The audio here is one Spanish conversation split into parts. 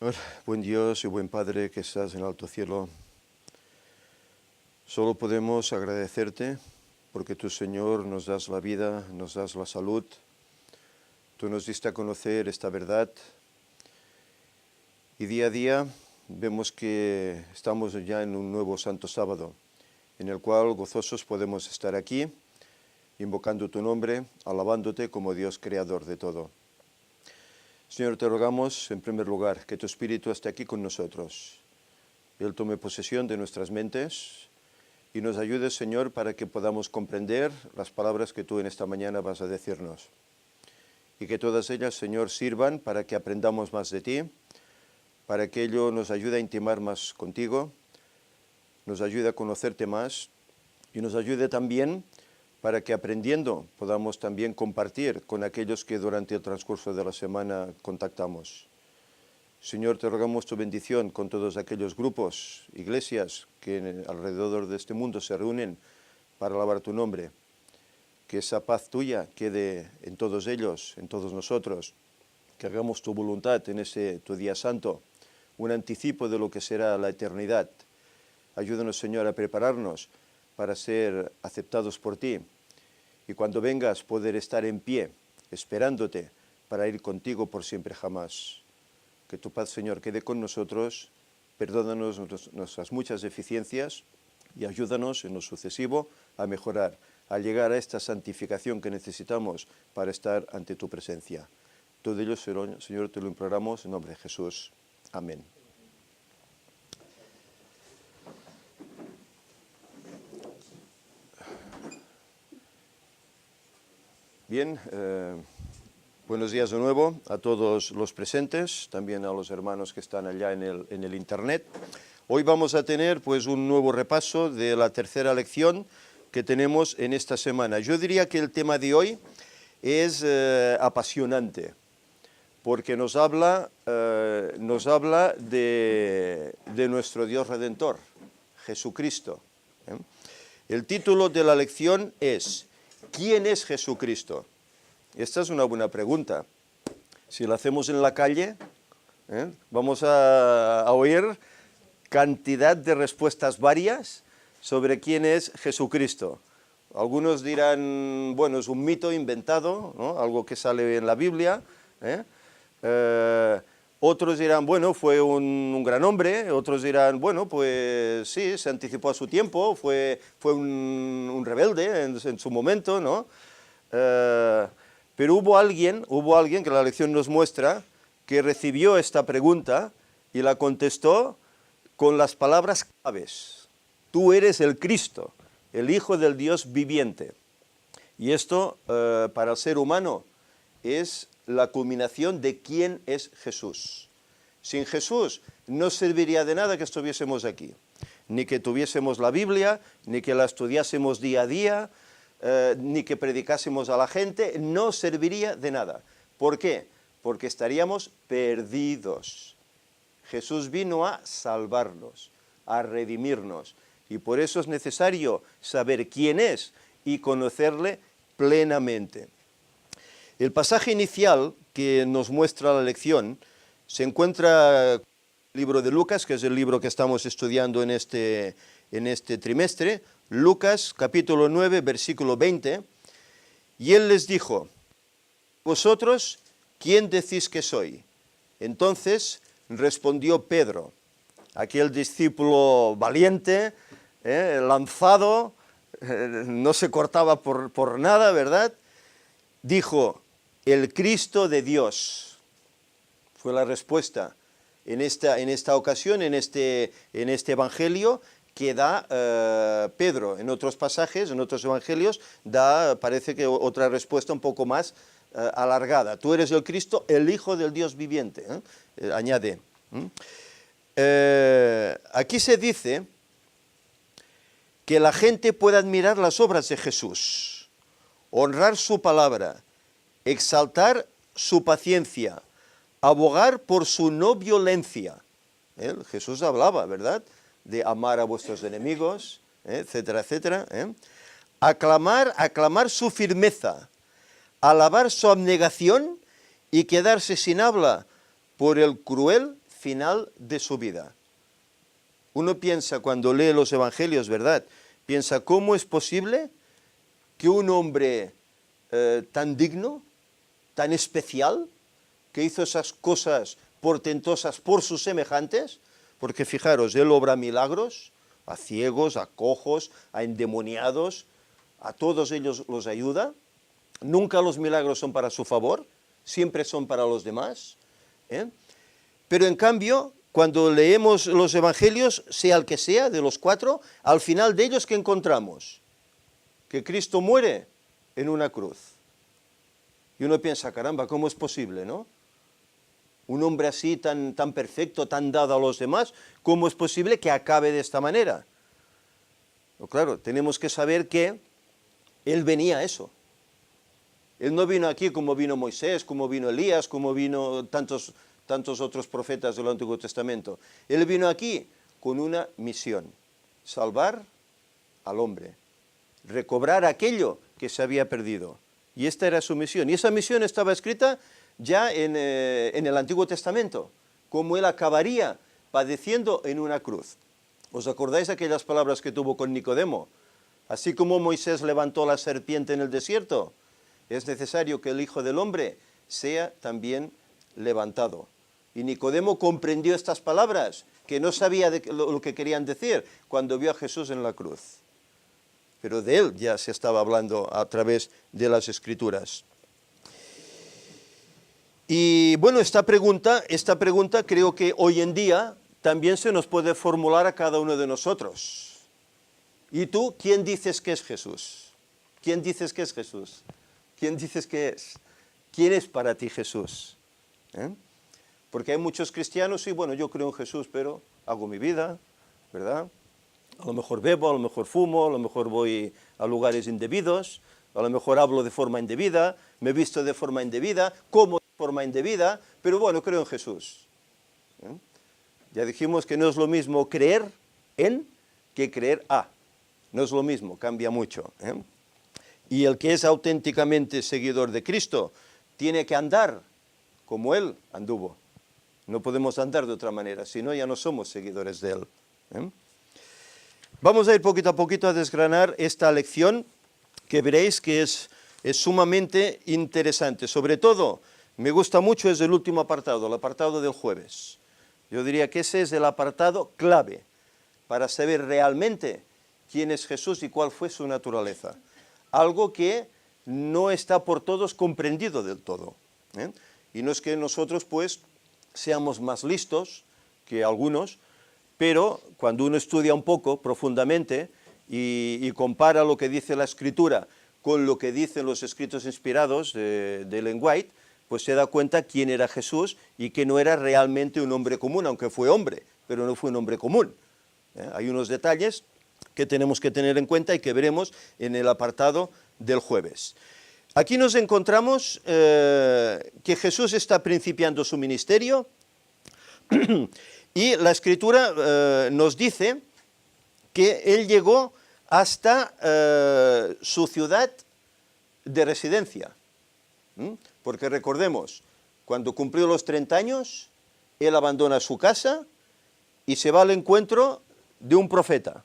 Señor, buen Dios y buen Padre que estás en el alto cielo, solo podemos agradecerte porque tú, Señor, nos das la vida, nos das la salud. Tú nos diste a conocer esta verdad y día a día vemos que estamos ya en un nuevo Santo Sábado, en el cual gozosos podemos estar aquí, invocando tu nombre, alabándote como Dios creador de todo. Señor, te rogamos en primer lugar que tu Espíritu esté aquí con nosotros. Él tome posesión de nuestras mentes y nos ayude, Señor, para que podamos comprender las palabras que tú en esta mañana vas a decirnos. Y que todas ellas, Señor, sirvan para que aprendamos más de ti, para que ello nos ayude a intimar más contigo, nos ayude a conocerte más y nos ayude también para que aprendiendo podamos también compartir con aquellos que durante el transcurso de la semana contactamos. Señor, te rogamos tu bendición con todos aquellos grupos, iglesias que alrededor de este mundo se reúnen para alabar tu nombre. Que esa paz tuya quede en todos ellos, en todos nosotros. Que hagamos tu voluntad en ese tu día santo, un anticipo de lo que será la eternidad. Ayúdanos, Señor, a prepararnos para ser aceptados por ti. Y cuando vengas, poder estar en pie, esperándote para ir contigo por siempre jamás. Que tu paz, Señor, quede con nosotros, perdónanos nuestras muchas deficiencias y ayúdanos en lo sucesivo a mejorar, a llegar a esta santificación que necesitamos para estar ante tu presencia. Todo ello, Señor, te lo imploramos en nombre de Jesús. Amén. Bien, buenos días de nuevo a todos los presentes, también a los hermanos que están allá en el internet. Hoy vamos a tener pues un nuevo repaso de la tercera lección que tenemos en esta semana. Yo diría que el tema de hoy es apasionante, porque nos habla de nuestro Dios Redentor, Jesucristo. El título de la lección es ¿quién es Jesucristo? Esta es una buena pregunta. Si la hacemos en la calle, vamos a oír cantidad de respuestas varias sobre quién es Jesucristo. Algunos dirán, bueno, es un mito inventado, ¿no? Algo que sale en la Biblia. Otros dirán, bueno, fue un gran hombre. Otros dirán, bueno, pues sí, se anticipó a su tiempo, fue un rebelde en su momento, ¿no? Pero hubo alguien que la lección nos muestra que recibió esta pregunta y la contestó con las palabras claves. Tú eres el Cristo, el Hijo del Dios viviente. Y esto, para el ser humano, es la culminación de quién es Jesús. Sin Jesús no serviría de nada que estuviésemos aquí, ni que tuviésemos la Biblia, ni que la estudiásemos día a día, ni que predicásemos a la gente, no serviría de nada. ¿Por qué? Porque estaríamos perdidos. Jesús vino a salvarnos, a redimirnos, y por eso es necesario saber quién es y conocerle plenamente. El pasaje inicial que nos muestra la lección se encuentra en el libro de Lucas, que es el libro que estamos estudiando en este trimestre, Lucas capítulo 9, versículo 20, y él les dijo, ¿vosotros quién decís que soy? Entonces respondió Pedro, aquel discípulo valiente, lanzado, no se cortaba por nada, ¿verdad? Dijo, el Cristo de Dios. Fue la respuesta en esta ocasión, en este evangelio que da Pedro. En otros pasajes, en otros evangelios, parece que otra respuesta un poco más alargada. Tú eres el Cristo, el Hijo del Dios viviente. Añade. Aquí se dice que la gente puede admirar las obras de Jesús, honrar su palabra, exaltar su paciencia, abogar por su no violencia. Jesús hablaba, ¿verdad?, de amar a vuestros enemigos, etcétera, etcétera. Aclamar su firmeza, alabar su abnegación y quedarse sin habla por el cruel final de su vida. Uno piensa cuando lee los evangelios, ¿verdad? Piensa, ¿cómo es posible que un hombre tan digno, tan especial, que hizo esas cosas portentosas por sus semejantes, porque fijaros, él obra milagros a ciegos, a cojos, a endemoniados, a todos ellos los ayuda, nunca los milagros son para su favor, siempre son para los demás, ¿eh? Pero en cambio, cuando leemos los evangelios, sea el que sea, de los 4, al final de ellos, ¿qué encontramos? Que Cristo muere en una cruz. Y uno piensa, caramba, ¿cómo es posible, no? Un hombre así, tan perfecto, tan dado a los demás, ¿cómo es posible que acabe de esta manera? Pero claro, tenemos que saber que él venía a eso. Él no vino aquí como vino Moisés, como vino Elías, como vino tantos otros profetas del Antiguo Testamento. Él vino aquí con una misión: salvar al hombre, recobrar aquello que se había perdido. Y esta era su misión. Y esa misión estaba escrita ya en el Antiguo Testamento, cómo él acabaría padeciendo en una cruz. ¿Os acordáis de aquellas palabras que tuvo con Nicodemo? Así como Moisés levantó la serpiente en el desierto, es necesario que el Hijo del Hombre sea también levantado. Y Nicodemo comprendió estas palabras, que no sabía lo que querían decir, cuando vio a Jesús en la cruz. Pero de él ya se estaba hablando a través de las Escrituras. Y bueno, esta pregunta creo que hoy en día también se nos puede formular a cada uno de nosotros. ¿Y tú, quién dices que es Jesús? ¿Quién dices que es Jesús? ¿Quién dices que es? ¿Quién es para ti Jesús? Porque hay muchos cristianos, y bueno, yo creo en Jesús, pero hago mi vida, ¿verdad? A lo mejor bebo, a lo mejor fumo, a lo mejor voy a lugares indebidos, a lo mejor hablo de forma indebida, me visto de forma indebida, como de forma indebida, pero bueno, creo en Jesús. Ya dijimos que no es lo mismo creer en que creer a. No es lo mismo, cambia mucho. Y el que es auténticamente seguidor de Cristo tiene que andar como Él anduvo. No podemos andar de otra manera, si no ya no somos seguidores de Él. Vamos a ir poquito a poquito a desgranar esta lección, que veréis que es sumamente interesante. Sobre todo, me gusta mucho, es el último apartado, el apartado del jueves. Yo diría que ese es el apartado clave para saber realmente quién es Jesús y cuál fue su naturaleza. Algo que no está por todos comprendido del todo. Y no es que nosotros pues seamos más listos que algunos, pero cuando uno estudia un poco profundamente y compara lo que dice la Escritura con lo que dicen los escritos inspirados de Ellen White, pues se da cuenta quién era Jesús y que no era realmente un hombre común, aunque fue hombre, pero no fue un hombre común. Hay unos detalles que tenemos que tener en cuenta y que veremos en el apartado del jueves. Aquí nos encontramos que Jesús está principiando su ministerio y la Escritura nos dice que Él llegó hasta su ciudad de residencia. Porque recordemos, cuando cumplió los 30 años, Él abandona su casa y se va al encuentro de un profeta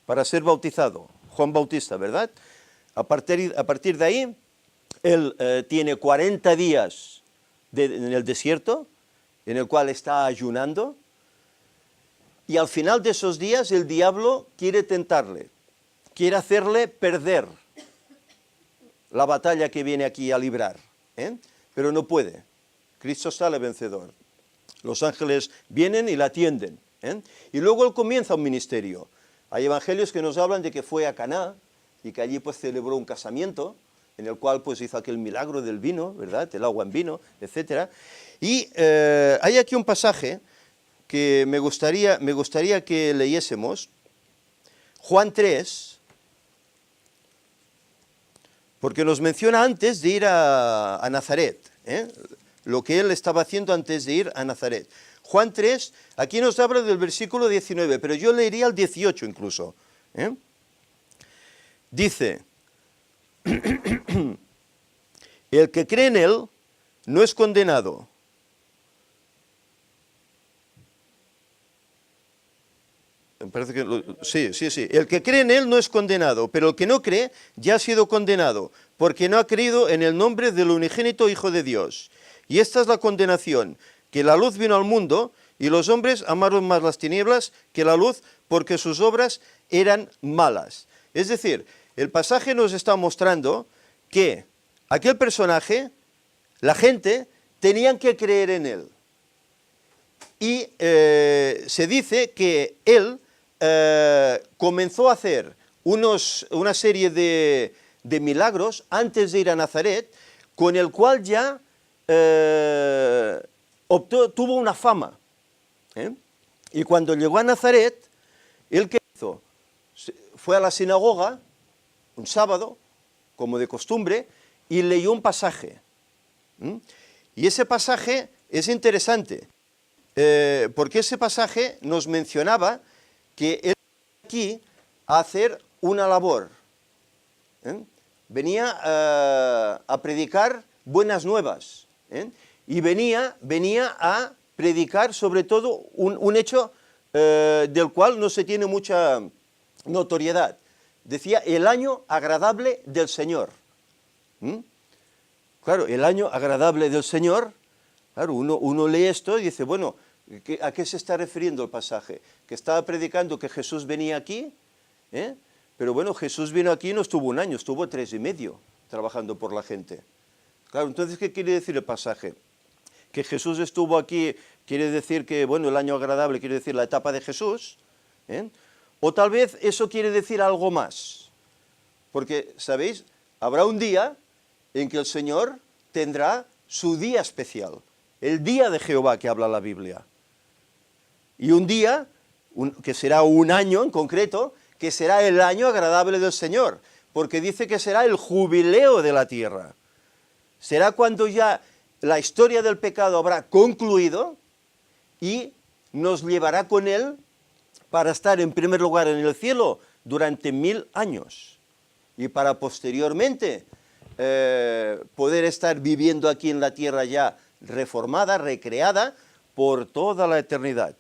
para ser bautizado, Juan Bautista, ¿verdad? A partir de ahí, Él tiene 40 días en el desierto, en el cual está ayunando, y al final de esos días el diablo quiere tentarle, quiere hacerle perder la batalla que viene aquí a librar, pero no puede. Cristo sale vencedor. Los ángeles vienen y la atienden, y luego Él comienza un ministerio. Hay evangelios que nos hablan de que fue a Caná y que allí pues celebró un casamiento en el cual pues hizo aquel milagro del vino, ¿verdad? El agua en vino, etc. Y hay aquí un pasaje que me gustaría que leyésemos, Juan 3, porque nos menciona antes de ir a Nazaret, lo que Él estaba haciendo antes de ir a Nazaret. Juan 3, aquí nos habla del versículo 19, pero yo leería el 18 incluso. Dice, el que cree en Él no es condenado, Me parece que sí, sí, sí. El que cree en él no es condenado, pero el que no cree ya ha sido condenado, porque no ha creído en el nombre del unigénito Hijo de Dios. Y esta es la condenación, que la luz vino al mundo y los hombres amaron más las tinieblas que la luz porque sus obras eran malas. Es decir, el pasaje nos está mostrando que aquel personaje, la gente, tenían que creer en él. Y se dice que él comenzó a hacer una serie de milagros antes de ir a Nazaret, con el cual ya tuvo una fama. Y cuando llegó a Nazaret, ¿él qué hizo? Fue a la sinagoga un sábado, como de costumbre, y leyó un pasaje. Y ese pasaje es interesante, porque ese pasaje nos mencionaba que él venía aquí a hacer una labor. Venía a predicar buenas nuevas. Y venía a predicar sobre todo un hecho del cual no se tiene mucha notoriedad. Decía, el año agradable del Señor. Claro, el año agradable del Señor, claro, uno lee esto y dice, bueno, ¿a qué se está refiriendo el pasaje? Que estaba predicando que Jesús venía aquí, pero bueno, Jesús vino aquí y no estuvo un año, estuvo 3 y medio trabajando por la gente. Claro, entonces, ¿qué quiere decir el pasaje? Que Jesús estuvo aquí, quiere decir que, bueno, el año agradable quiere decir la etapa de Jesús, o tal vez eso quiere decir algo más, porque, ¿sabéis? Habrá un día en que el Señor tendrá su día especial, el día de Jehová que habla la Biblia. Y un día, que será un año en concreto, que será el año agradable del Señor, porque dice que será el jubileo de la tierra. Será cuando ya la historia del pecado habrá concluido y nos llevará con Él para estar en primer lugar en el cielo durante 1000 años y para posteriormente poder estar viviendo aquí en la tierra ya reformada, recreada por toda la eternidad.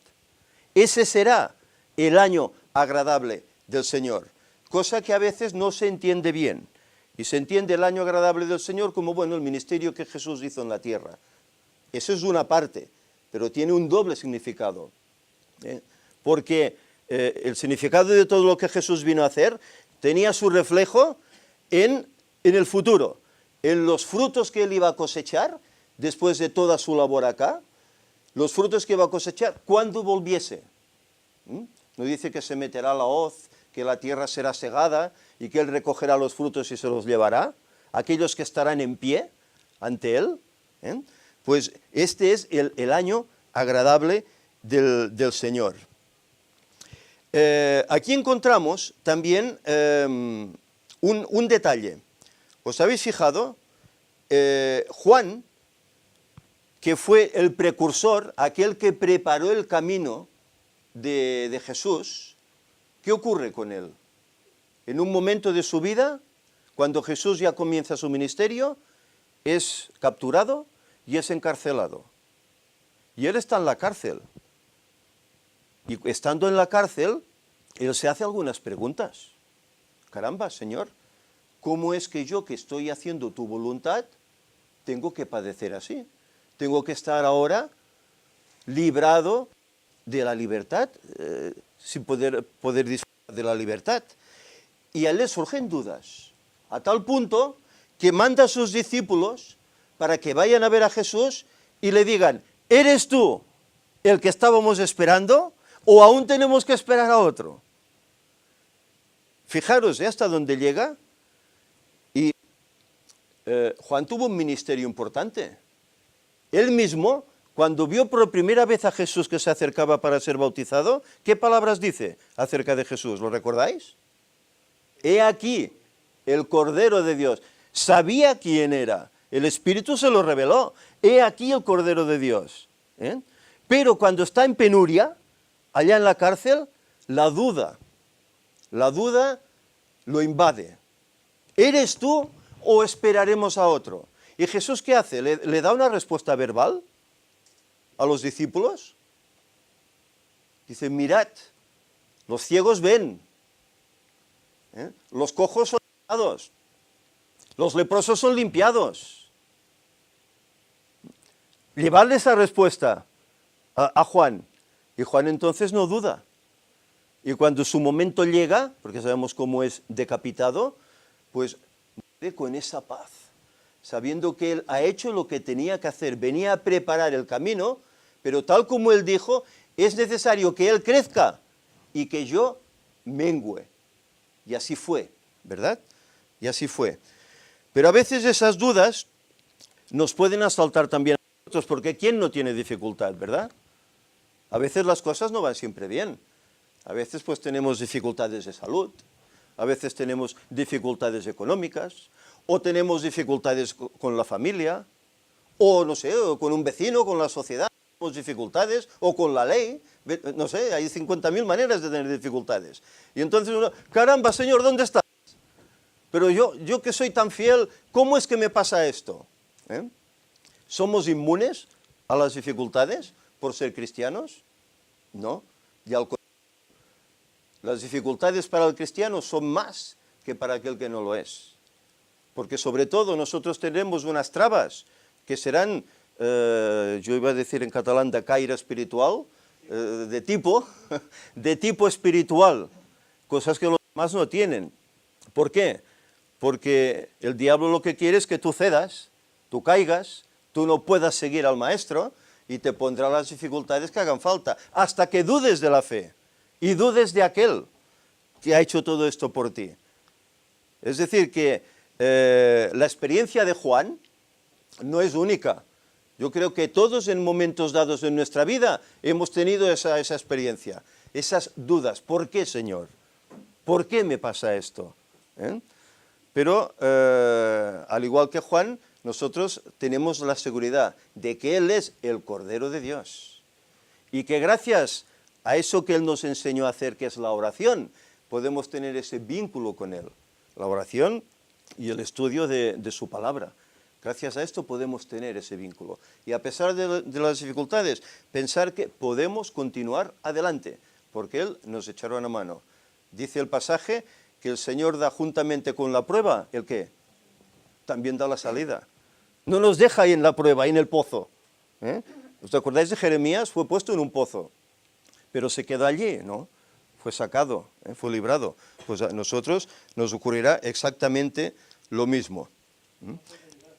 Ese será el año agradable del Señor, cosa que a veces no se entiende bien. Y se entiende el año agradable del Señor como, bueno, el ministerio que Jesús hizo en la tierra. Eso es una parte, pero tiene un doble significado. Porque el significado de todo lo que Jesús vino a hacer tenía su reflejo en el futuro, en los frutos que él iba a cosechar después de toda su labor acá, los frutos que iba a cosechar cuando volviese. No dice que se meterá la hoz, que la tierra será segada y que él recogerá los frutos y se los llevará, aquellos que estarán en pie ante él. Pues este es el año agradable del Señor. Aquí encontramos también un detalle. ¿Os habéis fijado? Juan, que fue el precursor, aquel que preparó el camino de Jesús, ¿qué ocurre con él? En un momento de su vida, cuando Jesús ya comienza su ministerio, es capturado y es encarcelado. Y él está en la cárcel. Y estando en la cárcel, él se hace algunas preguntas. Caramba, Señor, ¿cómo es que yo, que estoy haciendo tu voluntad, tengo que padecer así? Tengo que estar ahora librado de la libertad, sin poder disfrutar de la libertad. Y a él le surgen dudas, a tal punto que manda a sus discípulos para que vayan a ver a Jesús y le digan, ¿eres tú el que estábamos esperando o aún tenemos que esperar a otro? Fijaros hasta dónde llega. Y Juan tuvo un ministerio importante. Él mismo, cuando vio por primera vez a Jesús que se acercaba para ser bautizado, ¿qué palabras dice acerca de Jesús? ¿Lo recordáis? He aquí el Cordero de Dios. Sabía quién era. El Espíritu se lo reveló. He aquí el Cordero de Dios. Pero cuando está en penuria, allá en la cárcel, la duda lo invade. ¿Eres tú o esperaremos a otro? ¿Y Jesús qué hace? ¿Le da una respuesta verbal a los discípulos? Dice, mirad los ciegos ven, los cojos son sanados, los leprosos son limpiados. Llevarle esa respuesta a Juan, y Juan entonces no duda. Y cuando su momento llega, porque sabemos cómo es decapitado, pues muere con esa paz, sabiendo que él ha hecho lo que tenía que hacer, venía a preparar el camino, pero tal como él dijo, es necesario que él crezca y que yo mengüe. Y así fue, ¿verdad? Y así fue. Pero a veces esas dudas nos pueden asaltar también a nosotros, porque ¿quién no tiene dificultad, verdad? A veces las cosas no van siempre bien. A veces pues tenemos dificultades de salud, a veces tenemos dificultades económicas, o tenemos dificultades con la familia, o no sé, o con un vecino, con la sociedad, tenemos dificultades, o con la ley, no sé, hay 50.000 maneras de tener dificultades. Y entonces uno, caramba, Señor, ¿dónde estás? Pero yo que soy tan fiel, ¿cómo es que me pasa esto? ¿Somos inmunes a las dificultades por ser cristianos? No, y al contrario. Las dificultades para el cristiano son más que para aquel que no lo es. Porque sobre todo nosotros tenemos unas trabas que serán, yo iba a decir en catalán, de caire espiritual, de tipo espiritual, cosas que los demás no tienen. ¿Por qué? Porque el diablo lo que quiere es que tú cedas, tú caigas, tú no puedas seguir al maestro y te pondrá las dificultades que hagan falta, hasta que dudes de la fe. Y dudes de aquel que ha hecho todo esto por ti. Es decir, que la experiencia de Juan no es única. Yo creo que todos en momentos dados en nuestra vida hemos tenido esa experiencia, esas dudas. ¿Por qué, Señor? ¿Por qué me pasa esto? Pero, al igual que Juan, nosotros tenemos la seguridad de que Él es el Cordero de Dios. Y que gracias a eso que Él nos enseñó a hacer, que es la oración, podemos tener ese vínculo con Él. La oración y el estudio de su palabra. Gracias a esto podemos tener ese vínculo. Y a pesar de las dificultades, pensar que podemos continuar adelante, porque Él nos echará una mano. Dice el pasaje que el Señor da juntamente con la prueba, ¿el qué? También da la salida. No nos deja ahí en la prueba, ahí en el pozo. ¿Os acordáis de Jeremías? Fue puesto en un pozo. Pero se quedó allí, ¿no? Fue sacado, fue librado. Pues a nosotros nos ocurrirá exactamente lo mismo.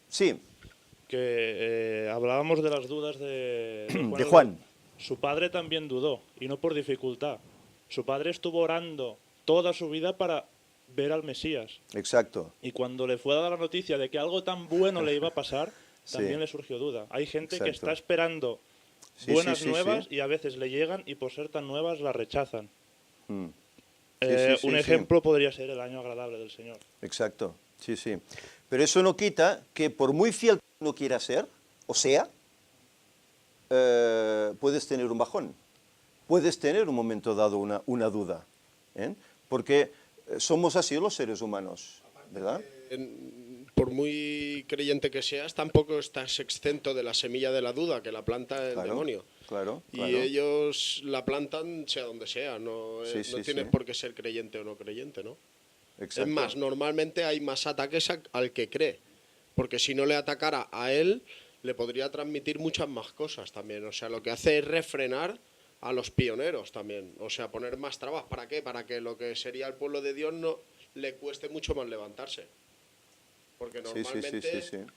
Sí. Que hablábamos de las dudas de Juan. Su padre también dudó, y no por dificultad. Su padre estuvo orando toda su vida para ver al Mesías. Exacto. Y cuando le fue dada la noticia de que algo tan bueno le iba a pasar, también sí. Le surgió duda. Hay gente Exacto. que está esperando buenas nuevas y a veces le llegan y por ser tan nuevas las rechazan. Un ejemplo podría ser el año agradable del Señor. Exacto, sí. Pero eso no quita que por muy fiel que uno quiera ser, o sea, puedes tener un bajón, puedes tener un momento dado una duda, porque somos así los seres humanos, ¿verdad? Por muy creyente que seas, tampoco estás exento de la semilla de la duda que la planta el demonio. Claro. Y ellos la plantan sea donde sea, no tienes por qué ser creyente o no creyente, ¿no? Exacto. Es más, normalmente hay más ataques al que cree, porque si no le atacara a él, le podría transmitir muchas más cosas también. O sea, lo que hace es refrenar a los pioneros también. O sea, poner más trabas. ¿Para qué? Para que lo que sería el pueblo de Dios no le cueste mucho más levantarse. Porque normalmente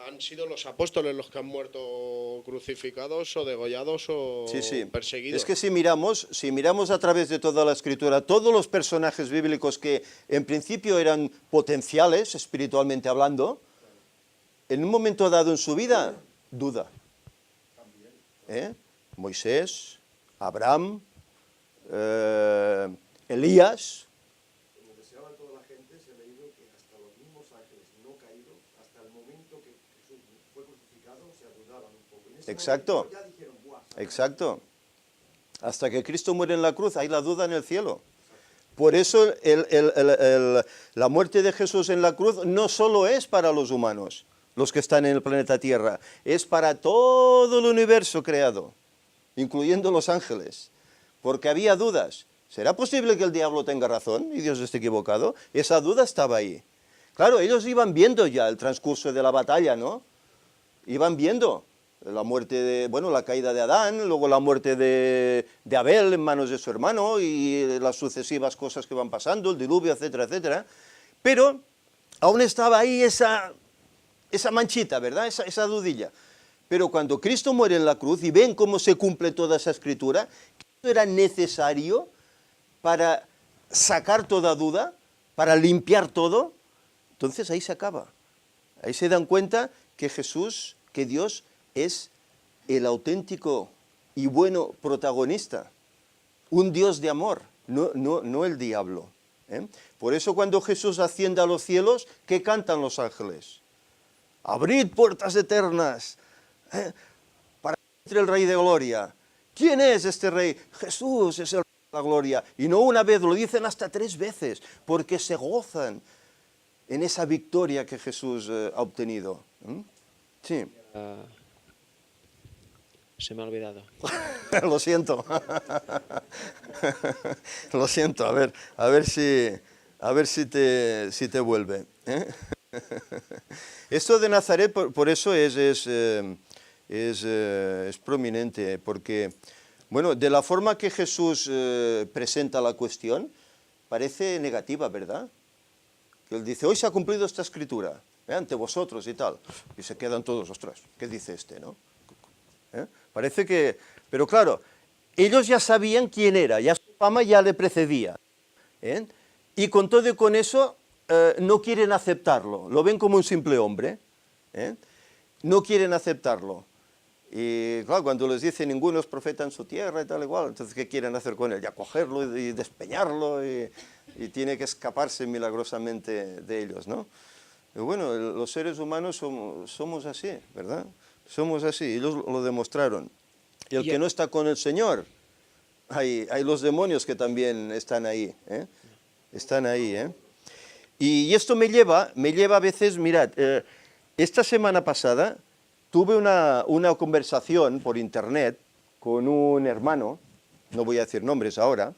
han sido los apóstoles los que han muerto crucificados o degollados o perseguidos. Es que si miramos a través de toda la Escritura, todos los personajes bíblicos que en principio eran potenciales, espiritualmente hablando, en un momento dado en su vida, duda. Moisés, Abraham, Elías. Exacto. Hasta que Cristo muere en la cruz, hay la duda en el cielo. Por eso la muerte de Jesús en la cruz no solo es para los humanos, los que están en el planeta Tierra, es para todo el universo creado, incluyendo los ángeles. porque había dudas. ¿Será posible que el diablo tenga razón y Dios esté equivocado? Esa duda estaba ahí. Claro, ellos iban viendo ya el transcurso de la batalla, ¿no? Iban viendo la muerte la caída de Adán, luego la muerte de Abel en manos de su hermano y las sucesivas cosas que van pasando, el diluvio, etcétera, etcétera. Pero aún estaba ahí esa manchita, ¿verdad? Esa dudilla. Pero cuando Cristo muere en la cruz y ven cómo se cumple toda esa escritura, que esto era necesario para sacar toda duda, para limpiar todo, entonces ahí se acaba. Ahí se dan cuenta que Jesús, que Dios es el auténtico y bueno protagonista, un Dios de amor, no el diablo. Por eso cuando Jesús asciende a los cielos, ¿qué cantan los ángeles? Abrid puertas eternas, para que entre el Rey de Gloria. ¿Quién es este Rey? Jesús es el Rey de la Gloria. Y no una vez, lo dicen hasta 3 veces, porque se gozan en esa victoria que Jesús ha obtenido. Sí. Se me ha olvidado. Lo siento. Lo siento, a ver si te vuelve. Esto de Nazaret, por eso es prominente, porque, bueno, de la forma que Jesús presenta la cuestión, parece negativa, ¿verdad? Que él dice, hoy se ha cumplido esta escritura, ante vosotros y tal, y se quedan todos, ostras, ¿qué dice este, no? Parece que, pero claro, ellos ya sabían quién era, ya su fama ya le precedía, y con todo y con eso no quieren aceptarlo, lo ven como un simple hombre, no quieren aceptarlo. Y claro, cuando les dice ninguno es profeta en su tierra y tal igual, entonces ¿qué quieren hacer con él? Ya cogerlo y despeñarlo y tiene que escaparse milagrosamente de ellos, ¿no? Y bueno, los seres humanos somos así, ¿verdad? Somos así, ellos lo demostraron. Y el que no está con el Señor, hay los demonios que también están ahí, están ahí, Y esto me lleva a veces, mirad, esta semana pasada tuve una conversación por internet con un hermano, no voy a decir nombres ahora,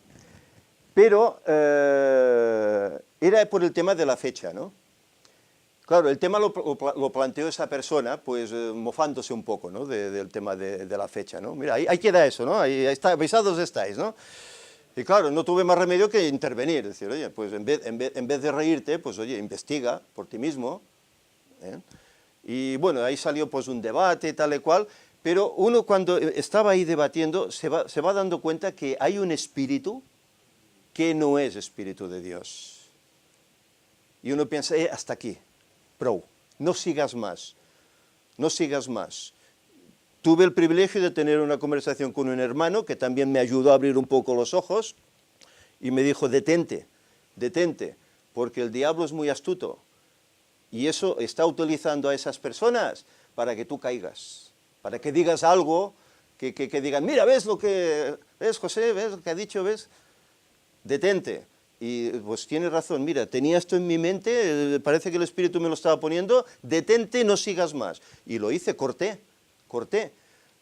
pero era por el tema de la fecha, ¿no? Claro, el tema lo planteó esa persona, pues mofándose un poco, ¿no? Del tema de la fecha, ¿no? Mira, ahí queda eso, ¿no? Ahí está, avisados estáis, ¿no? Y claro, no tuve más remedio que intervenir, decir, oye, pues en vez de reírte, pues oye, investiga por ti mismo, Y bueno, ahí salió pues un debate tal y cual, pero uno cuando estaba ahí debatiendo se va dando cuenta que hay un espíritu que no es espíritu de Dios. Y uno piensa, hasta aquí, no sigas más, no sigas más. Tuve el privilegio de tener una conversación con un hermano que también me ayudó a abrir un poco los ojos y me dijo, detente, porque el diablo es muy astuto. Y eso está utilizando a esas personas para que tú caigas, para que digas algo, que digan, mira, ¿ves José? ¿Ves lo que ha dicho? ¿Ves? Detente. Y pues tienes razón, mira, tenía esto en mi mente, parece que el Espíritu me lo estaba poniendo, detente, no sigas más. Y lo hice, corté,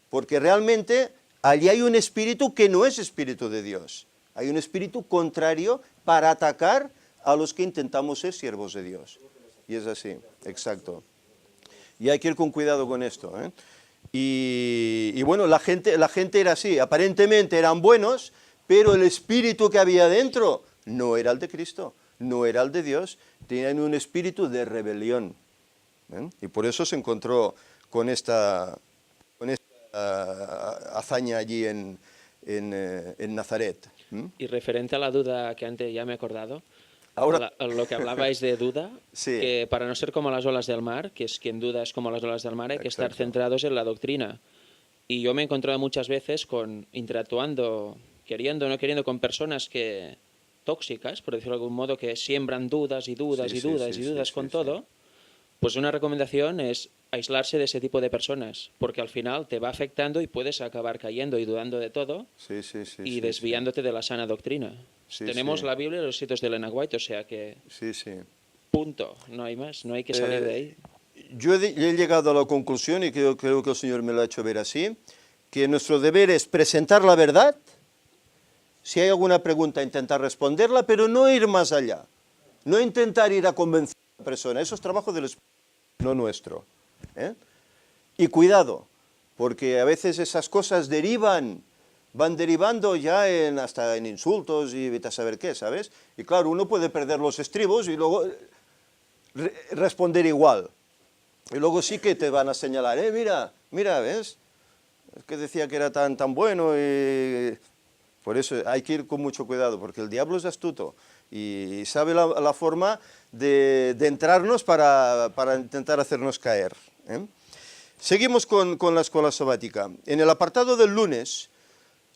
porque realmente allí hay un espíritu que no es espíritu de Dios. Hay un espíritu contrario para atacar a los que intentamos ser siervos de Dios. Y es así, exacto. Y hay que ir con cuidado con esto, Y bueno, la gente era así, aparentemente eran buenos, pero el espíritu que había dentro no era el de Cristo, no era el de Dios, tenían un espíritu de rebelión. Y por eso se encontró con esta hazaña allí en Nazaret. Y referente a la duda que antes ya me he acordado, ahora a lo que hablabais de duda, sí. Que para no ser como las olas del mar, que es quien duda es como las olas del mar, hay que estar centrados en la doctrina. Y yo me he encontrado muchas veces interactuando, queriendo o no queriendo, con personas tóxicas, por decirlo de algún modo, que siembran dudas y dudas con todo. Pues una recomendación es aislarse de ese tipo de personas, porque al final te va afectando y puedes acabar cayendo y dudando de todo y desviándote de la sana doctrina. Tenemos la Biblia y los escritos de Elena White, o sea que punto, no hay más, no hay que salir de ahí. Yo he llegado a la conclusión, y creo que el Señor me lo ha hecho ver así, que nuestro deber es presentar la verdad si hay alguna pregunta, intentar responderla, pero no ir más allá. No intentar ir a convencer a la persona. Eso es trabajo del Espíritu, no nuestro. Y cuidado, porque a veces esas cosas van derivando ya hasta en insultos y vete a saber qué, ¿sabes? Y claro, uno puede perder los estribos y luego responder igual. Y luego sí que te van a señalar, mira, ¿ves? Es que decía que era tan bueno y... Por eso hay que ir con mucho cuidado, porque el diablo es astuto y sabe la forma de entrarnos para intentar hacernos caer. Seguimos con la escuela sabática. En el apartado del lunes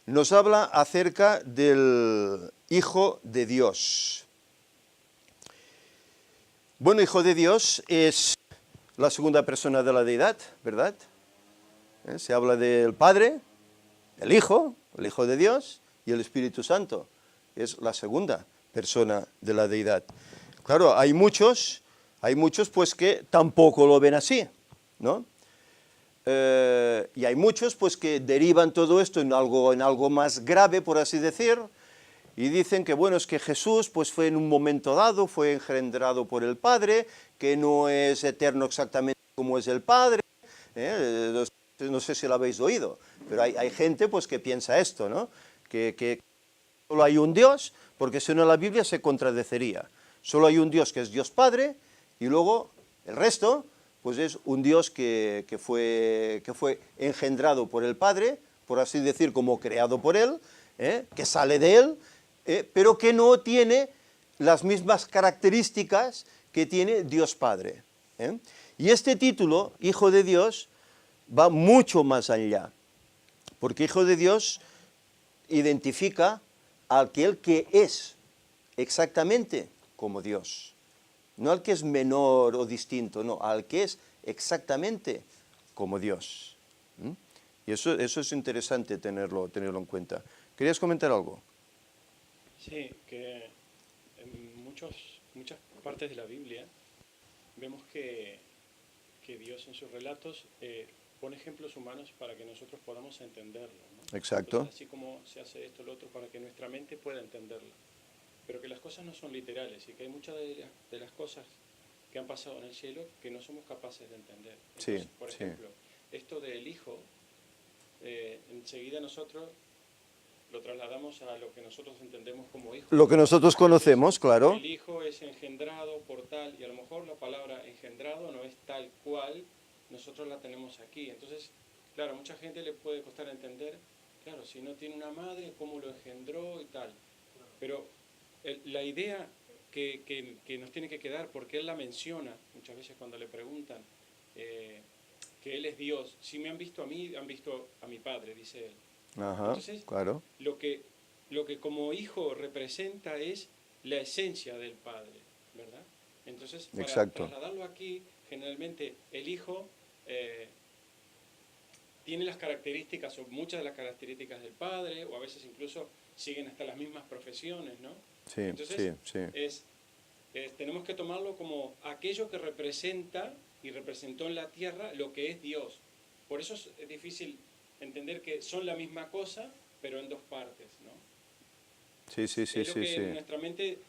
nos habla acerca del Hijo de Dios. Bueno, Hijo de Dios es la segunda persona de la deidad, ¿verdad? Se habla del Padre, el Hijo de Dios, y el Espíritu Santo. Es la segunda persona de la deidad. Claro, hay muchos pues que tampoco lo ven así, ¿no? Y hay muchos pues que derivan todo esto en algo más grave, por así decir, y dicen que bueno, es que Jesús pues fue en un momento dado, fue engendrado por el Padre, que no es eterno exactamente como es el Padre. No sé si lo habéis oído, pero hay gente pues que piensa esto, ¿no? Que solo hay un Dios, porque si no la Biblia se contradeciría. Solo hay un Dios que es Dios Padre, y luego el resto, pues es un Dios que fue engendrado por el Padre, por así decir, como creado por Él, que sale de Él, pero que no tiene las mismas características que tiene Dios Padre. Y este título, Hijo de Dios, va mucho más allá, porque Hijo de Dios identifica a aquel que es exactamente como Dios. No al que es menor o distinto, no, al que es exactamente como Dios. Y eso es interesante tenerlo en cuenta. ¿Querías comentar algo? Sí, que en muchas partes de la Biblia vemos que Dios en sus relatos pone ejemplos humanos para que nosotros podamos entenderlo, ¿no? Exacto. Entonces, así como se hace esto o lo otro para que nuestra mente pueda entenderlo. Pero que las cosas no son literales y que hay muchas de las cosas que han pasado en el cielo que no somos capaces de entender. Entonces, Sí, por ejemplo, esto del Hijo, enseguida nosotros lo trasladamos a lo que nosotros entendemos como hijo. Lo que nosotros conocemos, claro. El Hijo es engendrado por tal, y a lo mejor la palabra engendrado no es tal cual nosotros la tenemos aquí. Entonces, claro, a mucha gente le puede costar entender, claro, si no tiene una madre, cómo lo engendró y tal. Pero la idea que nos tiene que quedar, porque él la menciona muchas veces cuando le preguntan que él es Dios, si me han visto a mí, han visto a mi Padre, dice él. Ajá, entonces, claro. Lo que como hijo representa es la esencia del Padre, ¿verdad? Entonces, para trasladarlo aquí, generalmente el hijo tiene las características, o muchas de las características del Padre, o a veces incluso siguen hasta las mismas profesiones, ¿no? Sí, entonces, sí. tenemos que tomarlo como aquello que representa y representó en la tierra lo que es Dios. Por eso es difícil entender que son la misma cosa, pero en dos partes, ¿no? Sí. Es lo que en nuestra mente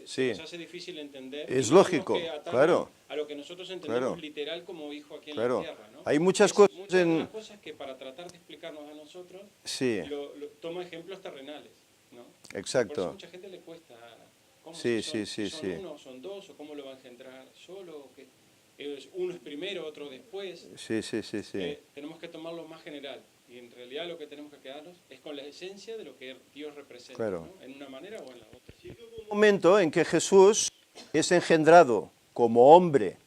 se nos hace difícil entender. Es lógico, claro. A lo que nosotros entendemos literal como hijo aquí en la tierra, ¿no? Hay muchas cosas muchas cosas que para tratar de explicarnos a nosotros, toma ejemplos terrenales, ¿no? Exacto. Por eso a mucha gente le cuesta. ¿Cómo son uno, son dos, o cómo lo va a engendrar solo? Uno es primero, otro después. Sí. Tenemos que tomarlo más general. Y en realidad lo que tenemos que quedarnos es con la esencia de lo que Dios representa, claro, ¿no? En una manera o en la otra. Sí, hubo un momento en que Jesús es engendrado como hombre,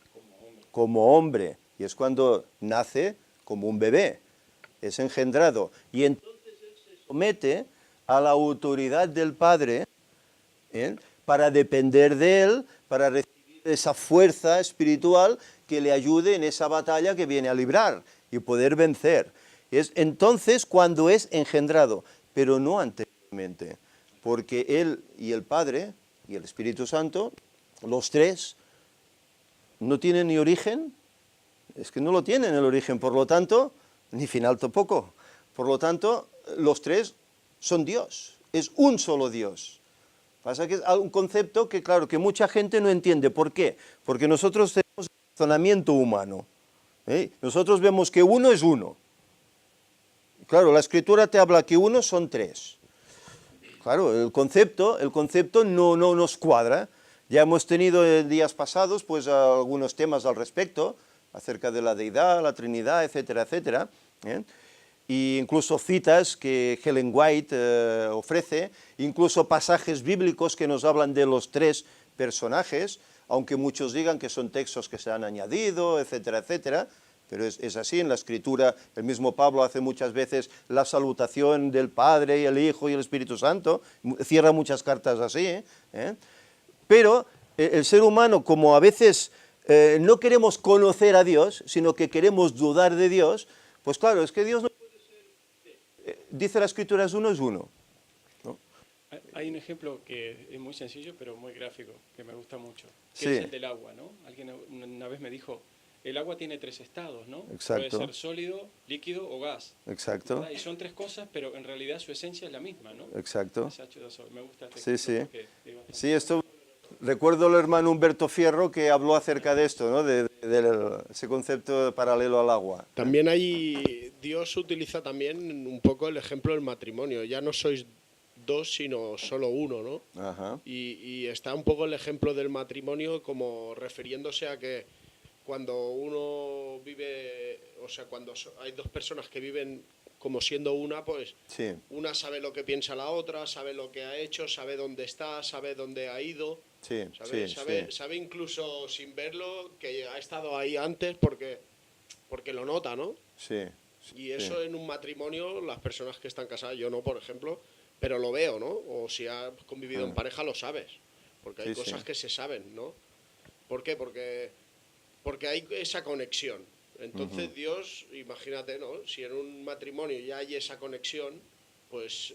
y es cuando nace como un bebé, es engendrado. Y entonces él se somete a la autoridad del Padre, para depender de él, para recibir esa fuerza espiritual que le ayude en esa batalla que viene a librar y poder vencer. Es entonces cuando es engendrado, pero no anteriormente, porque Él y el Padre y el Espíritu Santo, los tres, no tienen ni origen, es que no lo tienen el origen, por lo tanto, ni final tampoco. Por lo tanto, los tres son Dios, es un solo Dios. Pasa que es un concepto que, claro, que mucha gente no entiende. ¿Por qué? Porque nosotros tenemos el razonamiento humano. Nosotros vemos que uno es uno. Claro, la Escritura te habla que uno son tres. Claro, el concepto no nos cuadra. Ya hemos tenido en días pasados pues algunos temas al respecto, acerca de la deidad, la Trinidad, etcétera, etcétera. Y incluso citas que Ellen White ofrece, incluso pasajes bíblicos que nos hablan de los tres personajes, aunque muchos digan que son textos que se han añadido, etcétera, etcétera, pero es así, en la Escritura el mismo Pablo hace muchas veces la salutación del Padre y el Hijo y el Espíritu Santo, cierra muchas cartas así, Pero el ser humano, como a veces no queremos conocer a Dios, sino que queremos dudar de Dios, pues claro, es que Dios no puede ser, dice la Escritura, es uno, ¿no? Hay un ejemplo que es muy sencillo, pero muy gráfico, que me gusta mucho, que Sí. es el del agua, ¿no? Alguien una vez me dijo, el agua tiene tres estados, ¿no? Exacto. Puede ser sólido, líquido o gas. Exacto. ¿Verdad? Y son tres cosas, pero en realidad su esencia es la misma, ¿no? Exacto. Es H2O. Me gusta este Sí, ejemplo sí. porque es bastante- Sí, esto, recuerdo al hermano Humberto Fierro que habló acerca de esto, ¿no? De ese concepto paralelo al agua. También Dios utiliza también un poco el ejemplo del matrimonio. Ya no sois dos, sino solo uno, ¿no? Ajá. Y está un poco el ejemplo del matrimonio como refiriéndose a que cuando uno vive, o sea, cuando hay dos personas que viven como siendo una, pues Sí. una sabe lo que piensa la otra, sabe lo que ha hecho, sabe dónde está, sabe dónde ha ido, Sí, sabe, sí, sabe, sí. sabe incluso sin verlo que ha estado ahí antes porque lo nota, ¿no? Sí. Y eso en un matrimonio, las personas que están casadas, yo no, por ejemplo, pero lo veo, ¿no? O si has convivido en pareja, lo sabes. Porque hay Sí, cosas sí. que se saben, ¿no? ¿Por qué? Porque hay esa conexión. Entonces Dios, imagínate, ¿no? Si en un matrimonio ya hay esa conexión, pues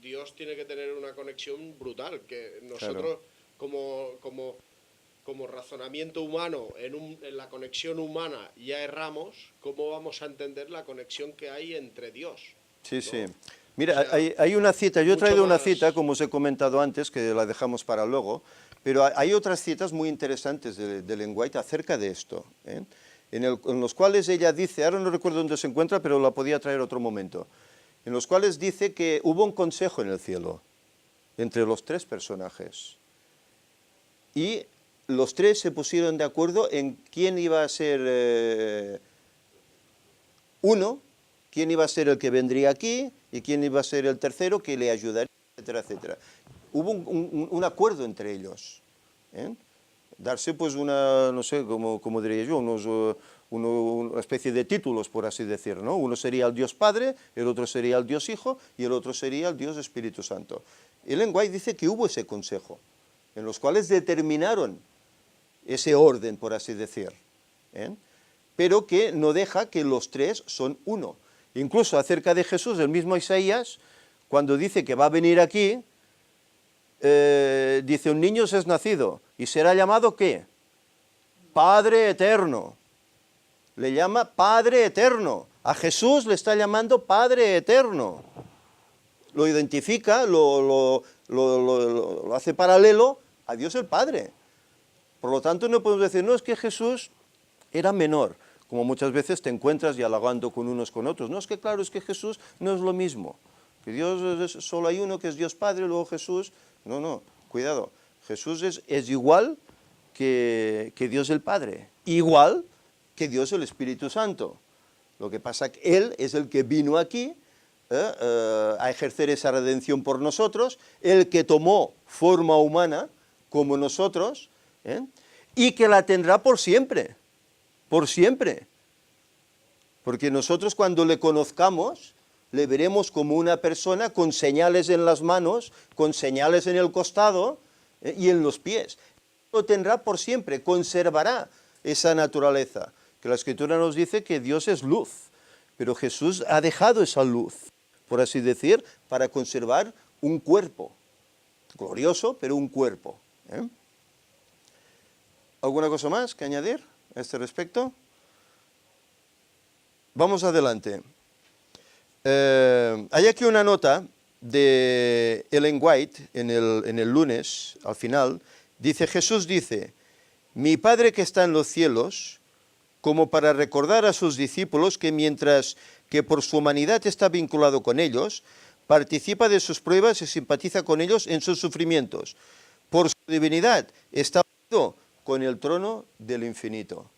Dios tiene que tener una conexión brutal, que nosotros como razonamiento humano, en la conexión humana ya erramos, ¿cómo vamos a entender la conexión que hay entre Dios? Sí, ¿no? sí. Mira, O sea, hay una cita, yo he mucho traído una más- cita, como os he comentado antes, que la dejamos para luego, pero hay otras citas muy interesantes de Ellen White acerca de esto, en los cuales ella dice, ahora no recuerdo dónde se encuentra, pero la podía traer otro momento, en los cuales dice que hubo un consejo en el cielo entre los tres personajes y los tres se pusieron de acuerdo en quién iba a ser uno, quién iba a ser el que vendría aquí y quién iba a ser el tercero que le ayudaría, etcétera, etcétera. Hubo un acuerdo entre ellos. Darse pues una, no sé, como diría yo, una especie de títulos, por así decir, ¿no? Uno sería el Dios Padre, el otro sería el Dios Hijo y el otro sería el Dios Espíritu Santo. Ellen White dice que hubo ese consejo, en los cuales determinaron ese orden, por así decir, pero que no deja que los tres son uno. Incluso acerca de Jesús, el mismo Isaías, cuando dice que va a venir aquí, dice, un niño se es nacido y será llamado ¿qué? Padre Eterno. Le llama Padre Eterno. A Jesús le está llamando Padre Eterno. Lo identifica, lo hace paralelo a Dios el Padre. Por lo tanto, no podemos decir, no, es que Jesús era menor, como muchas veces te encuentras dialogando con unos con otros. No, es que claro, es que Jesús no es lo mismo. Que Dios solo hay uno que es Dios Padre, luego Jesús. No, cuidado. Jesús es igual que Dios el Padre, igual que Dios el Espíritu Santo. Lo que pasa es que Él es el que vino aquí a ejercer esa redención por nosotros, el que tomó forma humana como nosotros, y que la tendrá por siempre, porque nosotros cuando le conozcamos, le veremos como una persona con señales en las manos, con señales en el costado y en los pies. Lo tendrá por siempre, conservará esa naturaleza, que la Escritura nos dice que Dios es luz, pero Jesús ha dejado esa luz, por así decir, para conservar un cuerpo, glorioso, pero un cuerpo. ¿Alguna cosa más que añadir a este respecto? Vamos adelante. Hay aquí una nota de Ellen White en el lunes, al final, dice, Jesús dice, mi Padre que está en los cielos, como para recordar a sus discípulos que mientras que por su humanidad está vinculado con ellos, participa de sus pruebas y simpatiza con ellos en sus sufrimientos. Por su divinidad está unido con el trono del infinito.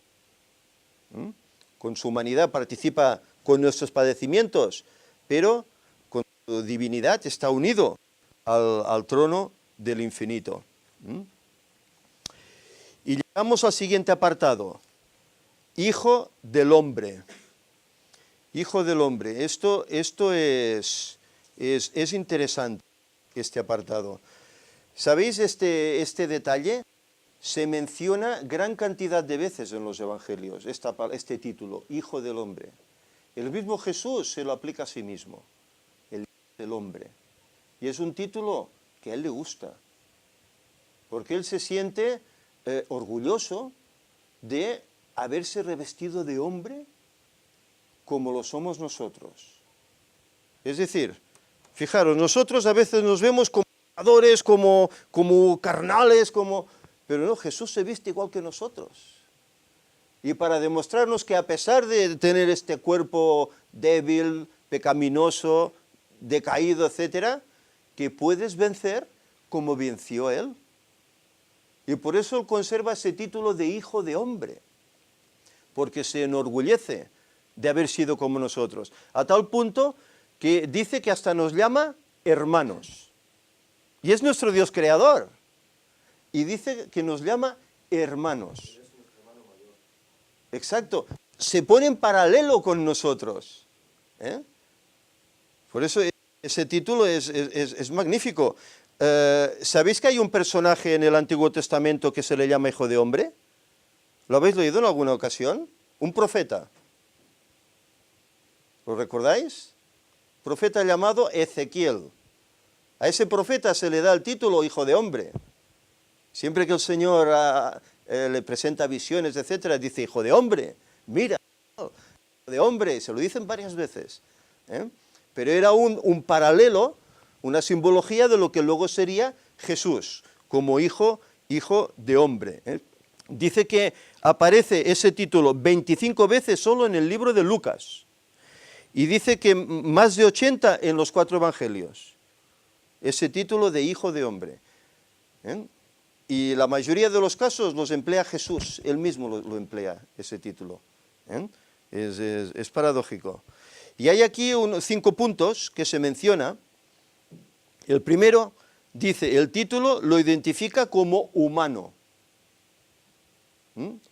Con su humanidad participa con nuestros padecimientos, pero con su divinidad está unido al trono del infinito. Y llegamos al siguiente apartado. Hijo del hombre. Hijo del hombre. Esto es interesante, este apartado. ¿Sabéis este detalle? Se menciona gran cantidad de veces en los evangelios, este título, Hijo del hombre. El mismo Jesús se lo aplica a sí mismo, el Hijo del hombre. Y es un título que a él le gusta, porque él se siente orgulloso de haberse revestido de hombre como lo somos nosotros. Es decir, fijaros, nosotros a veces nos vemos como pecadores, como carnales, pero no, Jesús se viste igual que nosotros. Y para demostrarnos que a pesar de tener este cuerpo débil, pecaminoso, decaído, etcétera, que puedes vencer como venció él. Y por eso él conserva ese título de Hijo de hombre, porque se enorgullece de haber sido como nosotros, a tal punto que dice que hasta nos llama hermanos. Y es nuestro Dios creador. Y dice que nos llama hermanos. Exacto. Se pone en paralelo con nosotros. Por eso ese título es magnífico. ¿Sabéis que hay un personaje en el Antiguo Testamento que se le llama Hijo de hombre? ¿Lo habéis leído en alguna ocasión? Un profeta. ¿Lo recordáis? Profeta llamado Ezequiel. A ese profeta se le da el título Hijo de hombre. Siempre que el Señor le presenta visiones, etcétera, dice Hijo de hombre, mira, Hijo de hombre, se lo dicen varias veces. Pero era un paralelo, una simbología de lo que luego sería Jesús, como hijo de hombre. Dice que aparece ese título 25 veces solo en el libro de Lucas. Y dice que más de 80 en los 4 evangelios. Ese título de Hijo de hombre. Y la mayoría de los casos los emplea Jesús, él mismo lo emplea, ese título. Es paradójico. Y hay aquí 5 puntos que se menciona. El primero dice, el título lo identifica como humano.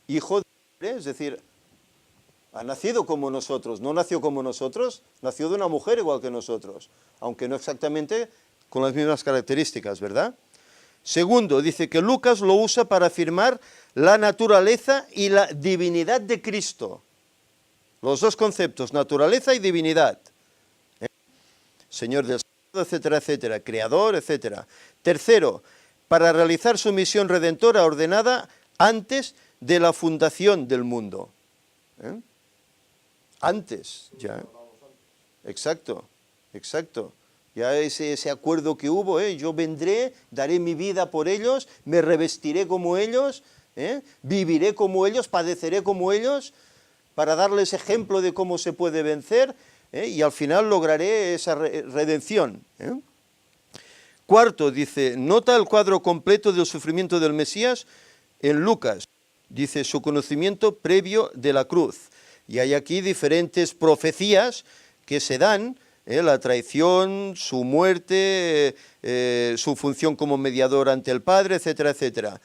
Hijo de hombre, es decir, ha nacido como nosotros, no nació como nosotros, nació de una mujer igual que nosotros, aunque no exactamente con las mismas características, ¿verdad? Segundo, dice que Lucas lo usa para afirmar la naturaleza y la divinidad de Cristo. Los dos conceptos, naturaleza y divinidad. Señor del cielo, etcétera, etcétera, creador, etcétera. Tercero, para realizar su misión redentora ordenada antes de la fundación del mundo. Antes, ya. Exacto. Ya ese acuerdo que hubo, yo vendré, daré mi vida por ellos, me revestiré como ellos, viviré como ellos, padeceré como ellos, para darles ejemplo de cómo se puede vencer, y al final lograré esa redención. Cuarto, dice, nota el cuadro completo del sufrimiento del Mesías en Lucas. Dice, su conocimiento previo de la cruz. Y hay aquí diferentes profecías que se dan, la traición, su muerte, su función como mediador ante el Padre, etcétera, etcétera.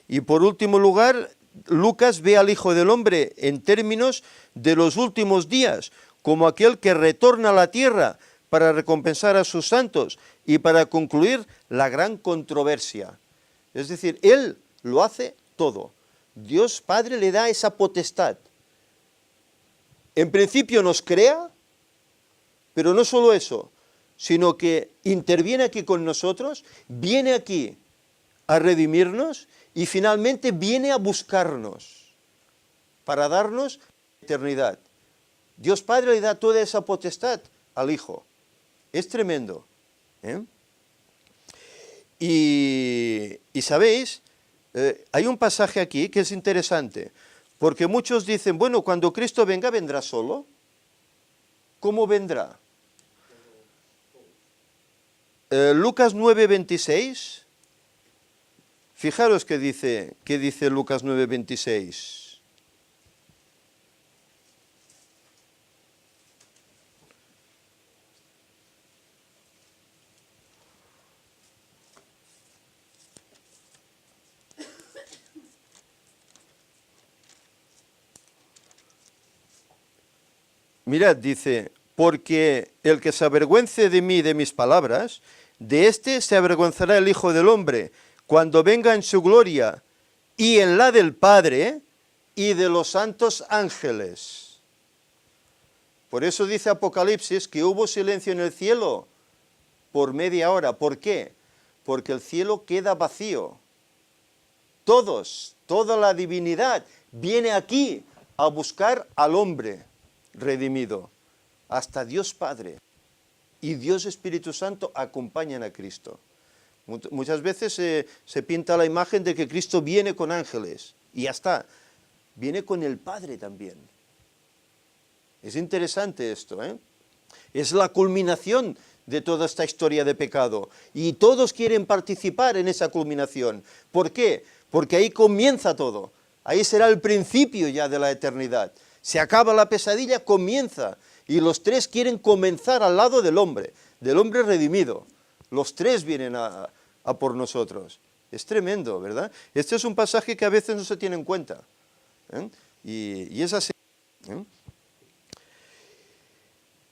Y por último lugar, Lucas ve al Hijo del Hombre en términos de los últimos días, como aquel que retorna a la tierra para recompensar a sus santos y para concluir la gran controversia. Es decir, Él lo hace todo. Dios Padre le da esa potestad. En principio nos crea, pero no solo eso, sino que interviene aquí con nosotros, viene aquí a redimirnos y finalmente viene a buscarnos para darnos eternidad. Dios Padre le da toda esa potestad al Hijo. Es tremendo. ¿eh? Y sabéis, hay un pasaje aquí que es interesante, porque muchos dicen, bueno, cuando Cristo venga, ¿vendrá solo? ¿Cómo vendrá? Lucas 9:26, fijaros qué dice Lucas 9:26. Mirad, dice, porque el que se avergüence de mí y de mis palabras, de éste se avergonzará el Hijo del Hombre, cuando venga en su gloria y en la del Padre y de los santos ángeles. Por eso dice Apocalipsis que hubo silencio en el cielo por media hora. ¿Por qué? Porque el cielo queda vacío. Toda la divinidad viene aquí a buscar al hombre redimido. Hasta Dios Padre y Dios Espíritu Santo acompañan a Cristo. Muchas veces se pinta la imagen de que Cristo viene con ángeles y ya está. Viene con el Padre también. Es interesante esto, ¿eh? Es la culminación de toda esta historia de pecado y todos quieren participar en esa culminación. ¿Por qué? Porque ahí comienza todo. Ahí será el principio ya de la eternidad. Se acaba la pesadilla, comienza. Y los tres quieren comenzar al lado del hombre redimido. Los tres vienen a por nosotros. Es tremendo, ¿verdad? Este es un pasaje que a veces no se tiene en cuenta, ¿eh? Y es así, ¿eh?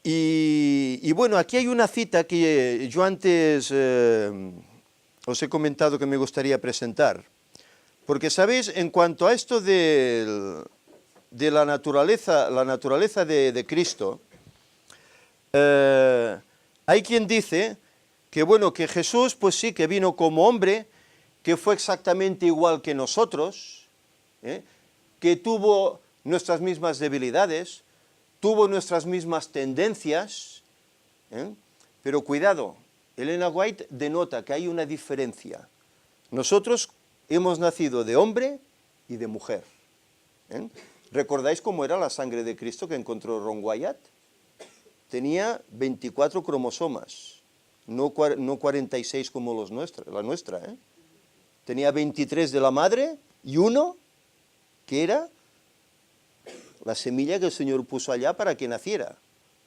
Y bueno, aquí hay una cita que yo antes os he comentado que me gustaría presentar. Porque, ¿sabéis? En cuanto a esto de la naturaleza de Cristo, hay quien dice que, bueno, que Jesús, pues sí, que vino como hombre, que fue exactamente igual que nosotros, ¿eh? Que tuvo nuestras mismas debilidades, tuvo nuestras mismas tendencias, ¿eh? Pero cuidado, Elena White denota que hay una diferencia. Nosotros hemos nacido de hombre y de mujer, ¿eh? ¿Recordáis cómo era la sangre de Cristo que encontró Ron Wyatt? Tenía 24 cromosomas, no 46 como la nuestra, ¿eh? Tenía 23 de la madre y uno que era la semilla que el Señor puso allá para que naciera.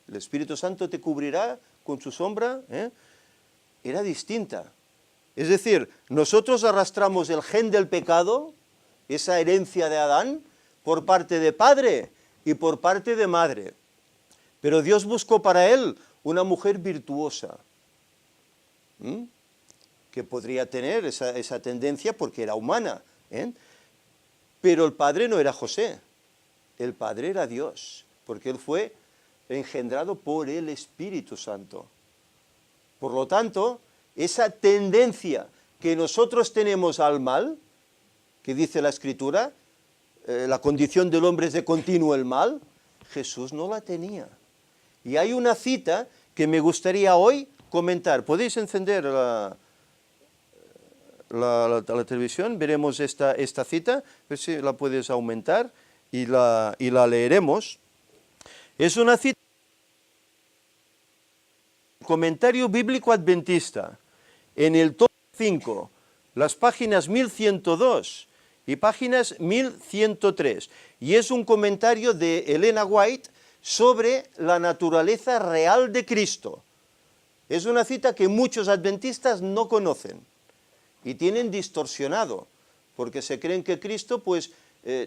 El Espíritu Santo te cubrirá con su sombra, ¿eh? Era distinta. Es decir, nosotros arrastramos el gen del pecado, esa herencia de Adán, por parte de padre y por parte de madre. Pero Dios buscó para él una mujer virtuosa, que podría tener esa tendencia porque era humana, ¿eh? Pero el padre no era José, el padre era Dios, porque él fue engendrado por el Espíritu Santo. Por lo tanto, esa tendencia que nosotros tenemos al mal, que dice la Escritura, la condición del hombre es de continuo el mal, Jesús no la tenía. Y hay una cita que me gustaría hoy comentar. ¿Podéis encender la televisión? Veremos esta cita, a ver si la puedes aumentar y la leeremos. Es una cita, Comentario Bíblico Adventista, en el tomo 5, las páginas 1102 y páginas 1103. Y es un comentario de Elena White sobre la naturaleza real de Cristo. Es una cita que muchos adventistas no conocen y tienen distorsionado, porque se creen que Cristo pues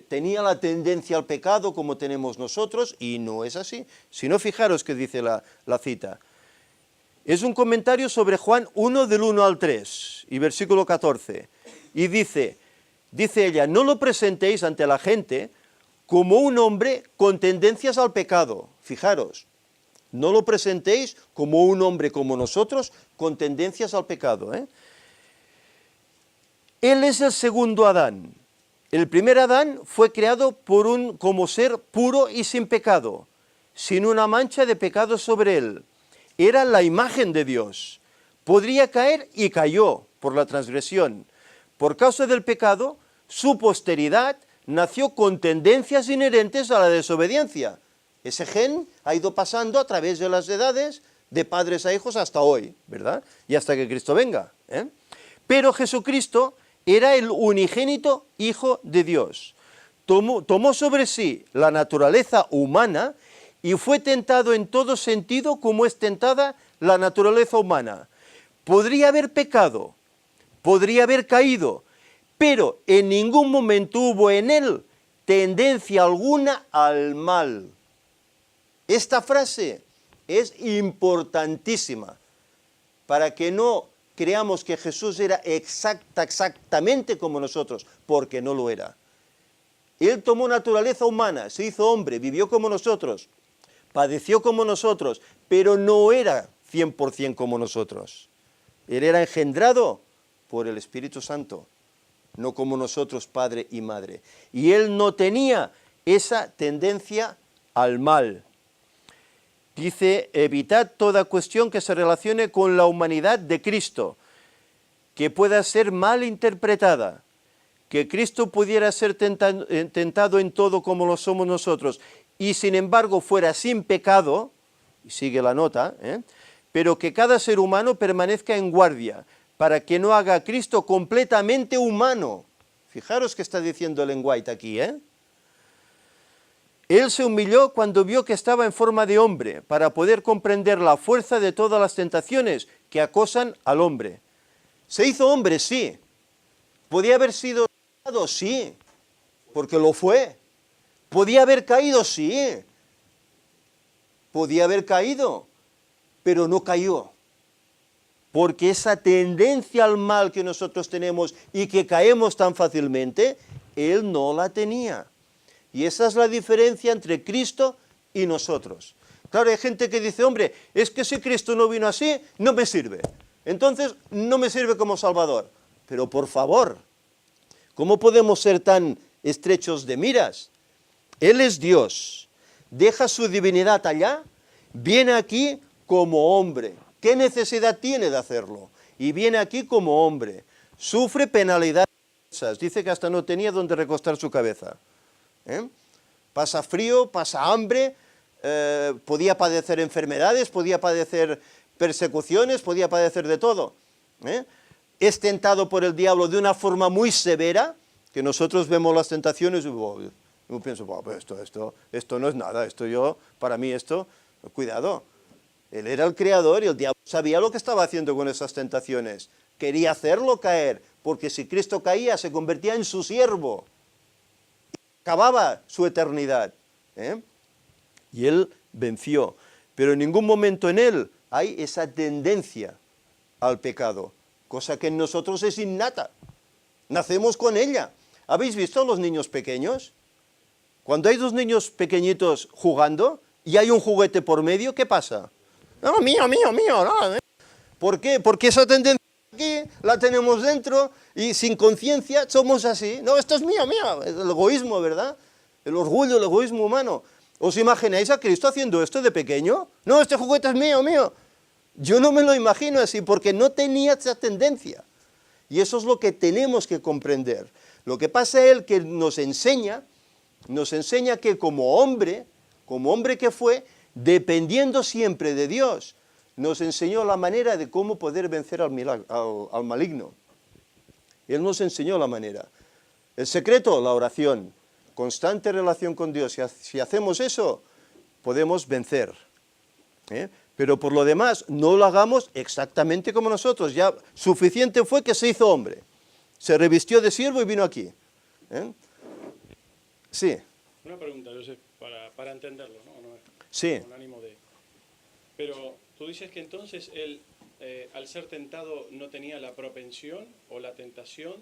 tenía la tendencia al pecado como tenemos nosotros, y no es así. Si no, fijaros que dice la cita. Es un comentario sobre Juan 1, del 1 al 3, y versículo 14. Y dice ella, no lo presentéis ante la gente como un hombre con tendencias al pecado. Fijaros, no lo presentéis como un hombre como nosotros con tendencias al pecado, ¿eh? Él es el segundo Adán. El primer Adán fue creado como ser puro y sin pecado, sin una mancha de pecado sobre él. Era la imagen de Dios. podría caer y cayó por la transgresión. Por causa del pecado, su posteridad nació con tendencias inherentes a la desobediencia. Ese gen ha ido pasando a través de las edades, de padres a hijos hasta hoy, ¿verdad? Y hasta que Cristo venga, ¿eh? Pero Jesucristo era el unigénito Hijo de Dios. Tomó sobre sí la naturaleza humana y fue tentado en todo sentido como es tentada la naturaleza humana. Podría haber pecado, podría haber caído, pero en ningún momento hubo en él tendencia alguna al mal. Esta frase es importantísima para que no creamos que Jesús era exactamente como nosotros, porque no lo era. Él tomó naturaleza humana, se hizo hombre, vivió como nosotros, padeció como nosotros, pero no era 100% como nosotros. Él era engendrado por el Espíritu Santo, no como nosotros, padre y madre. Y él no tenía esa tendencia al mal. Dice, evitad toda cuestión que se relacione con la humanidad de Cristo, que pueda ser mal interpretada, que Cristo pudiera ser tentado en todo como lo somos nosotros, y sin embargo fuera sin pecado, y sigue la nota, pero que cada ser humano permanezca en guardia, para que no haga a Cristo completamente humano. Fijaros que está diciendo Ellen White aquí, Él se humilló cuando vio que estaba en forma de hombre, para poder comprender la fuerza de todas las tentaciones que acosan al hombre. Se hizo hombre, sí. ¿Podía haber sido tentado? Sí, porque lo fue. ¿Podía haber caído? Sí. Podía haber caído, pero no cayó. Porque esa tendencia al mal que nosotros tenemos y que caemos tan fácilmente, él no la tenía. Y esa es la diferencia entre Cristo y nosotros. Claro, hay gente que dice, hombre, es que si Cristo no vino así, no me sirve. Entonces, no me sirve como Salvador. Pero por favor, ¿cómo podemos ser tan estrechos de miras? Él es Dios, deja su divinidad allá, viene aquí como hombre. ¿Qué necesidad tiene de hacerlo? Y viene aquí como hombre. Sufre penalidades. Dice que hasta no tenía donde recostar su cabeza. Pasa frío, pasa hambre, podía padecer enfermedades, podía padecer persecuciones, podía padecer de todo. Es tentado por el diablo de una forma muy severa, que nosotros vemos las tentaciones y yo pienso, esto no es nada, para mí esto, cuidado. Él era el creador y el diablo sabía lo que estaba haciendo con esas tentaciones. Quería hacerlo caer, porque si Cristo caía se convertía en su siervo. Acababa su eternidad. Y él venció. Pero en ningún momento en él hay esa tendencia al pecado, cosa que en nosotros es innata. Nacemos con ella. ¿Habéis visto a los niños pequeños? Cuando hay dos niños pequeñitos jugando y hay un juguete por medio, ¿qué pasa? No, mío, no. ¿Por qué? Porque esa tendencia aquí la tenemos dentro y sin conciencia somos así. No, esto es mío. El egoísmo, ¿verdad? El orgullo, el egoísmo humano. ¿Os imagináis a Cristo haciendo esto de pequeño? No, este juguete es mío. Yo no me lo imagino así porque no tenía esa tendencia. Y eso es lo que tenemos que comprender. Lo que pasa es que nos enseña que como hombre que fue, dependiendo siempre de Dios, nos enseñó la manera de cómo poder vencer al maligno. Él nos enseñó la manera. El secreto, la oración, constante relación con Dios. Si hacemos eso, podemos vencer. Pero por lo demás, no lo hagamos exactamente como nosotros. Ya suficiente fue que se hizo hombre. Se revistió de siervo y vino aquí. Sí. Una pregunta, Josep, para entenderlo, ¿no? Sí. Con ánimo de... Pero tú dices que entonces él, al ser tentado, no tenía la propensión o la tentación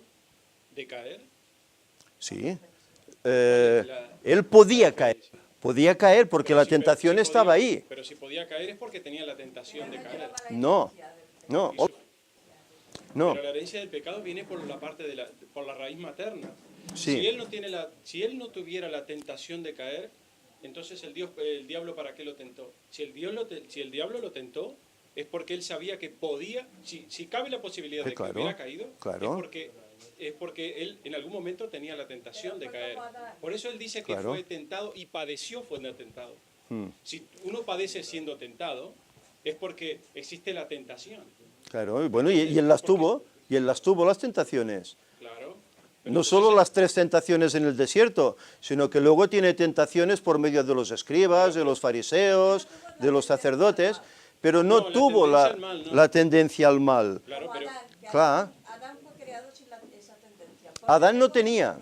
de caer. Sí. Él podía caer porque la tentación estaba ahí. Pero si podía caer es porque tenía la tentación de caer. No. Pero la herencia del pecado viene por la parte por la raíz materna. Sí. Si él no tuviera la tentación de caer, entonces el diablo ¿para qué lo tentó? Si el diablo lo tentó, es porque él sabía que podía, si cabe la posibilidad de que hubiera caído, es porque él en algún momento tenía la tentación de caer. Por eso él dice que fue tentado y padeció siendo tentado. Si uno padece siendo tentado, es porque existe la tentación. Claro, bueno, y él las tuvo, las tentaciones. Claro. No solo las 3 tentaciones en el desierto, sino que luego tiene tentaciones por medio de los escribas, de los fariseos, de los sacerdotes, pero no tuvo la tendencia al mal. Claro, pero... Claro. Adán no tenía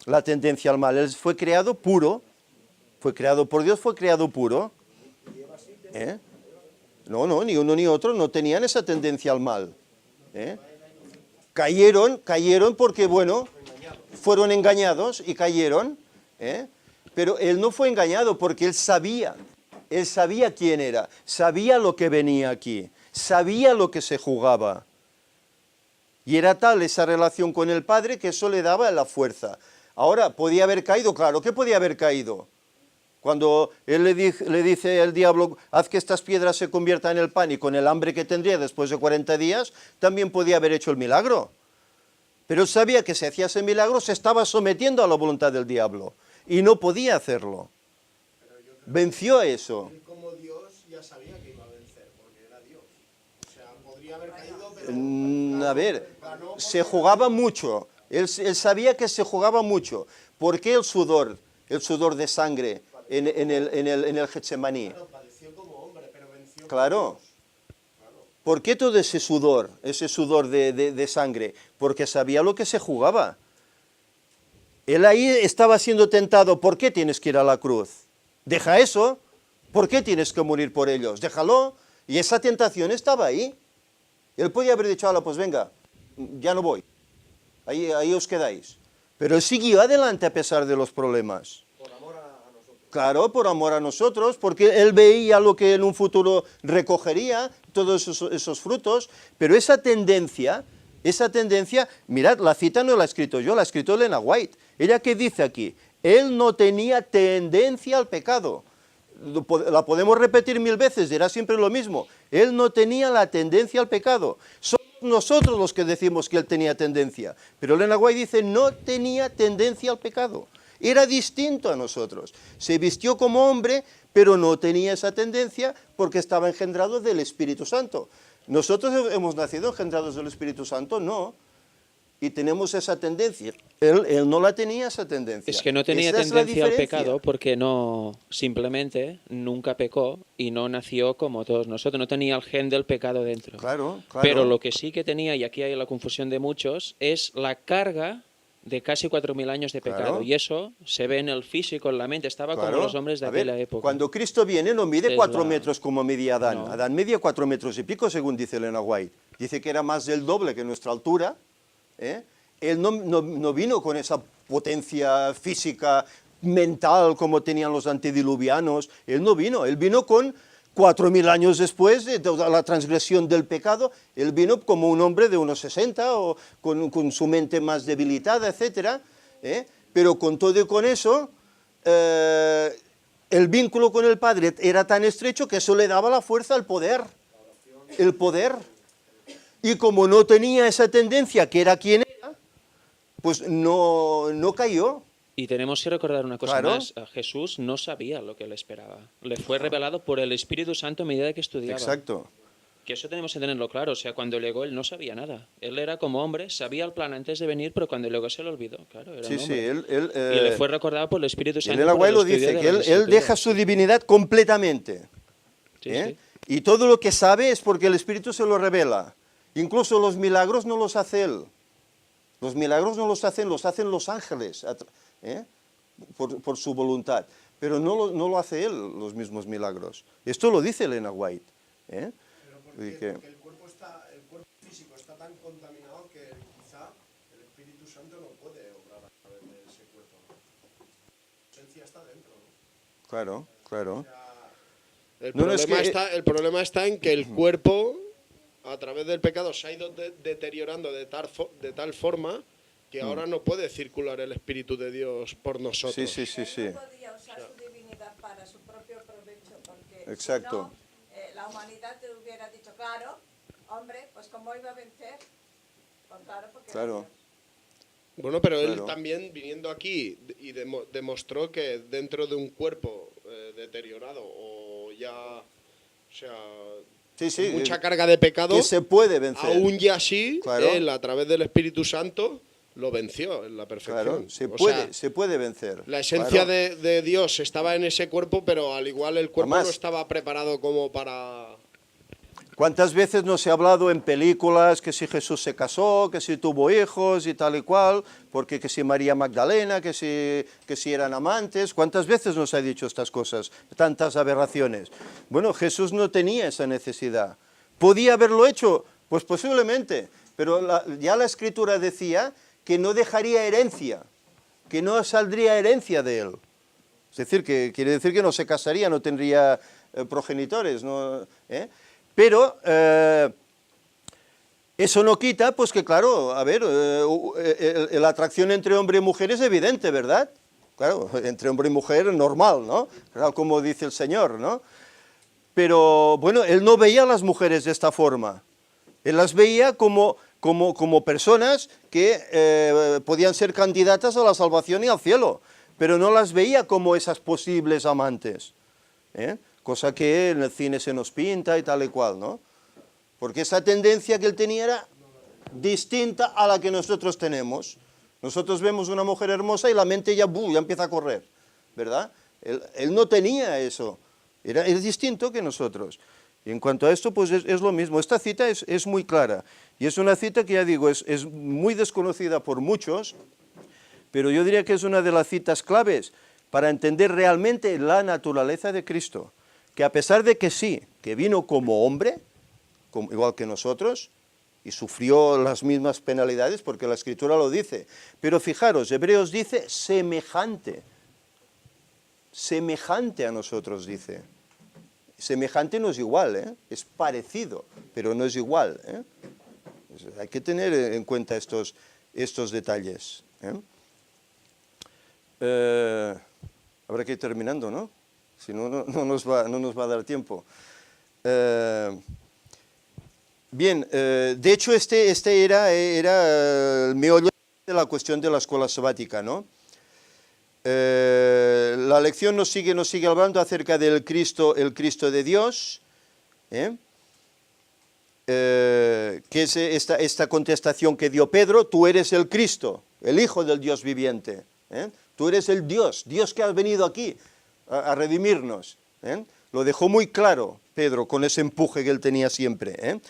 la tendencia al mal, él fue creado puro, fue creado por Dios, fue creado puro. No, ni uno ni otro no tenían esa tendencia al mal. Cayeron porque, bueno, fueron engañados y cayeron, pero él no fue engañado porque él sabía quién era, sabía lo que venía aquí, sabía lo que se jugaba. Y era tal esa relación con el Padre que eso le daba la fuerza. Ahora, ¿podía haber caído? Claro que podía haber caído. Cuando él le dice al diablo, haz que estas piedras se conviertan en el pan, y con el hambre que tendría después de 40 días, también podía haber hecho el milagro. Pero él sabía que si hacía ese milagro se estaba sometiendo a la voluntad del diablo, y no podía hacerlo. Venció a eso. Él como Dios ya sabía que iba a vencer, porque era Dios. O sea, podría haber caído, pero... A ver, se jugaba mucho. Él sabía que se jugaba mucho. ¿Por qué el sudor de sangre en el Getsemaní? Claro, padeció como hombre, pero venció. Claro. ¿Por qué todo ese sudor de sangre? Porque sabía lo que se jugaba. Él ahí estaba siendo tentado. ¿Por qué tienes que ir a la cruz? Deja eso. ¿Por qué tienes que morir por ellos? Déjalo. Y esa tentación estaba ahí. Él podía haber dicho, pues venga, ya no voy. Ahí os quedáis. Pero él siguió adelante a pesar de los problemas. Por amor a nosotros. Claro, por amor a nosotros, porque él veía lo que en un futuro recogería, todos esos frutos, pero esa tendencia, mirad, la cita no la he escrito yo, la ha escrito Elena White. ¿Ella qué dice aquí? Él no tenía tendencia al pecado. La podemos repetir 1000 veces, dirá siempre lo mismo. Él no tenía la tendencia al pecado. Somos nosotros los que decimos que él tenía tendencia. Pero Elena White dice, no tenía tendencia al pecado. Era distinto a nosotros. Se vistió como hombre, pero no tenía esa tendencia porque estaba engendrado del Espíritu Santo. ¿Nosotros hemos nacido engendrados del Espíritu Santo? No. Y tenemos esa tendencia. Él no la tenía, esa tendencia. Es que no tenía tendencia al pecado porque simplemente nunca pecó y no nació como todos nosotros. No tenía el gen del pecado dentro. Claro. Pero lo que sí que tenía, y aquí hay la confusión de muchos, es la carga de casi 4000 años de pecado. Claro. Y eso se ve en el físico, en la mente. Estaba como los hombres de aquella época. Cuando Cristo viene no mide 4 metros como medía Adán. No. Adán medía 4 metros y pico, según dice Elena White. Dice que era más del doble que nuestra altura. Él no vino con esa potencia física, mental, como tenían los antediluvianos. Él vino con 4000 años después de la transgresión del pecado. Él vino como un hombre de unos 60 o con su mente más debilitada, etc. Pero con todo y con eso, el vínculo con el Padre era tan estrecho que eso le daba la fuerza, el poder. Y como no tenía esa tendencia, que era quien era, pues no cayó. Y tenemos que recordar una cosa más. Jesús no sabía lo que le esperaba. Le fue revelado por el Espíritu Santo a medida que estudiaba. Exacto. Que eso tenemos que tenerlo claro. O sea, cuando llegó él no sabía nada. Él era como hombre, sabía el plan antes de venir, pero cuando llegó se lo olvidó. Claro, era un hombre. Y le fue recordado por el Espíritu Santo. El Abuelo lo dice, que él deja su divinidad completamente. Sí. Y todo lo que sabe es porque el Espíritu se lo revela. Incluso los milagros no los hace él. Los milagros no los hacen los ángeles, por su voluntad. Pero no lo hace él, los mismos milagros. Esto lo dice Elena White. Pero porque el cuerpo físico está tan contaminado que quizá el Espíritu Santo no puede obrar a través de ese cuerpo. La esencia está dentro, ¿no? Claro. O sea, el problema está en que el cuerpo, a través del pecado, se ha ido deteriorando de tal forma que ahora no puede circular el Espíritu de Dios por nosotros. Sí. No podía usar su divinidad para su propio provecho, porque Exacto. si no, la la humanidad te hubiera dicho, claro, hombre, pues ¿cómo iba a vencer? Pues claro, porque Claro. Bueno, pero él Claro. también viniendo aquí y demostró que dentro de un cuerpo deteriorado o ya, o sea, Sí, sí, con mucha carga de pecado, que se puede vencer. aún y así, Claro. él a través del Espíritu Santo lo venció en la perfección. Claro, se O puede, sea, se puede vencer. la esencia Claro. de Dios estaba en ese cuerpo, pero al igual el cuerpo Además, no estaba preparado como para... ¿Cuántas veces nos he hablado en películas que si Jesús se casó, que si tuvo hijos y tal y cual, porque que si María Magdalena, que si eran amantes? ¿Cuántas veces nos ha dicho estas cosas, tantas aberraciones? Bueno, Jesús no tenía esa necesidad. ¿Podía haberlo hecho? Pues posiblemente, pero ya la Escritura decía que no dejaría herencia, que no saldría herencia de él. Es decir, que quiere decir que no se casaría, no tendría progenitores, ¿no? Pero eso no quita, pues que claro, a ver, la atracción entre hombre y mujer es evidente, ¿verdad? Claro, entre hombre y mujer normal, ¿no? Claro, como dice el Señor, ¿no? Pero bueno, él no veía a las mujeres de esta forma. Él las veía como personas que podían ser candidatas a la salvación y al cielo, pero no las veía como esas posibles amantes, cosa que en el cine se nos pinta y tal y cual, ¿no? Porque esa tendencia que él tenía era distinta a la que nosotros tenemos. Nosotros vemos una mujer hermosa y la mente ya empieza a correr, ¿verdad? Él no tenía eso, es distinto que nosotros. Y en cuanto a esto, pues es lo mismo. Esta cita es muy clara, y es una cita que ya digo, es muy desconocida por muchos, pero yo diría que es una de las citas claves para entender realmente la naturaleza de Cristo, que a pesar de que sí, que vino como hombre, igual que nosotros, y sufrió las mismas penalidades, porque la Escritura lo dice, pero fijaros, Hebreos dice semejante a nosotros, dice. Semejante no es igual, es parecido, pero no es igual. Hay que tener en cuenta estos detalles. Habrá que ir terminando, ¿no? Si no, no nos va a dar tiempo. Bien, de hecho este era el meollo de la cuestión de la escuela sabática, ¿no? La lección nos sigue hablando acerca del Cristo, el Cristo de Dios, que es esta contestación que dio Pedro: tú eres el Cristo, el Hijo del Dios viviente, tú eres el Dios que ha venido aquí a redimirnos. Lo dejó muy claro Pedro con ese empuje que él tenía siempre.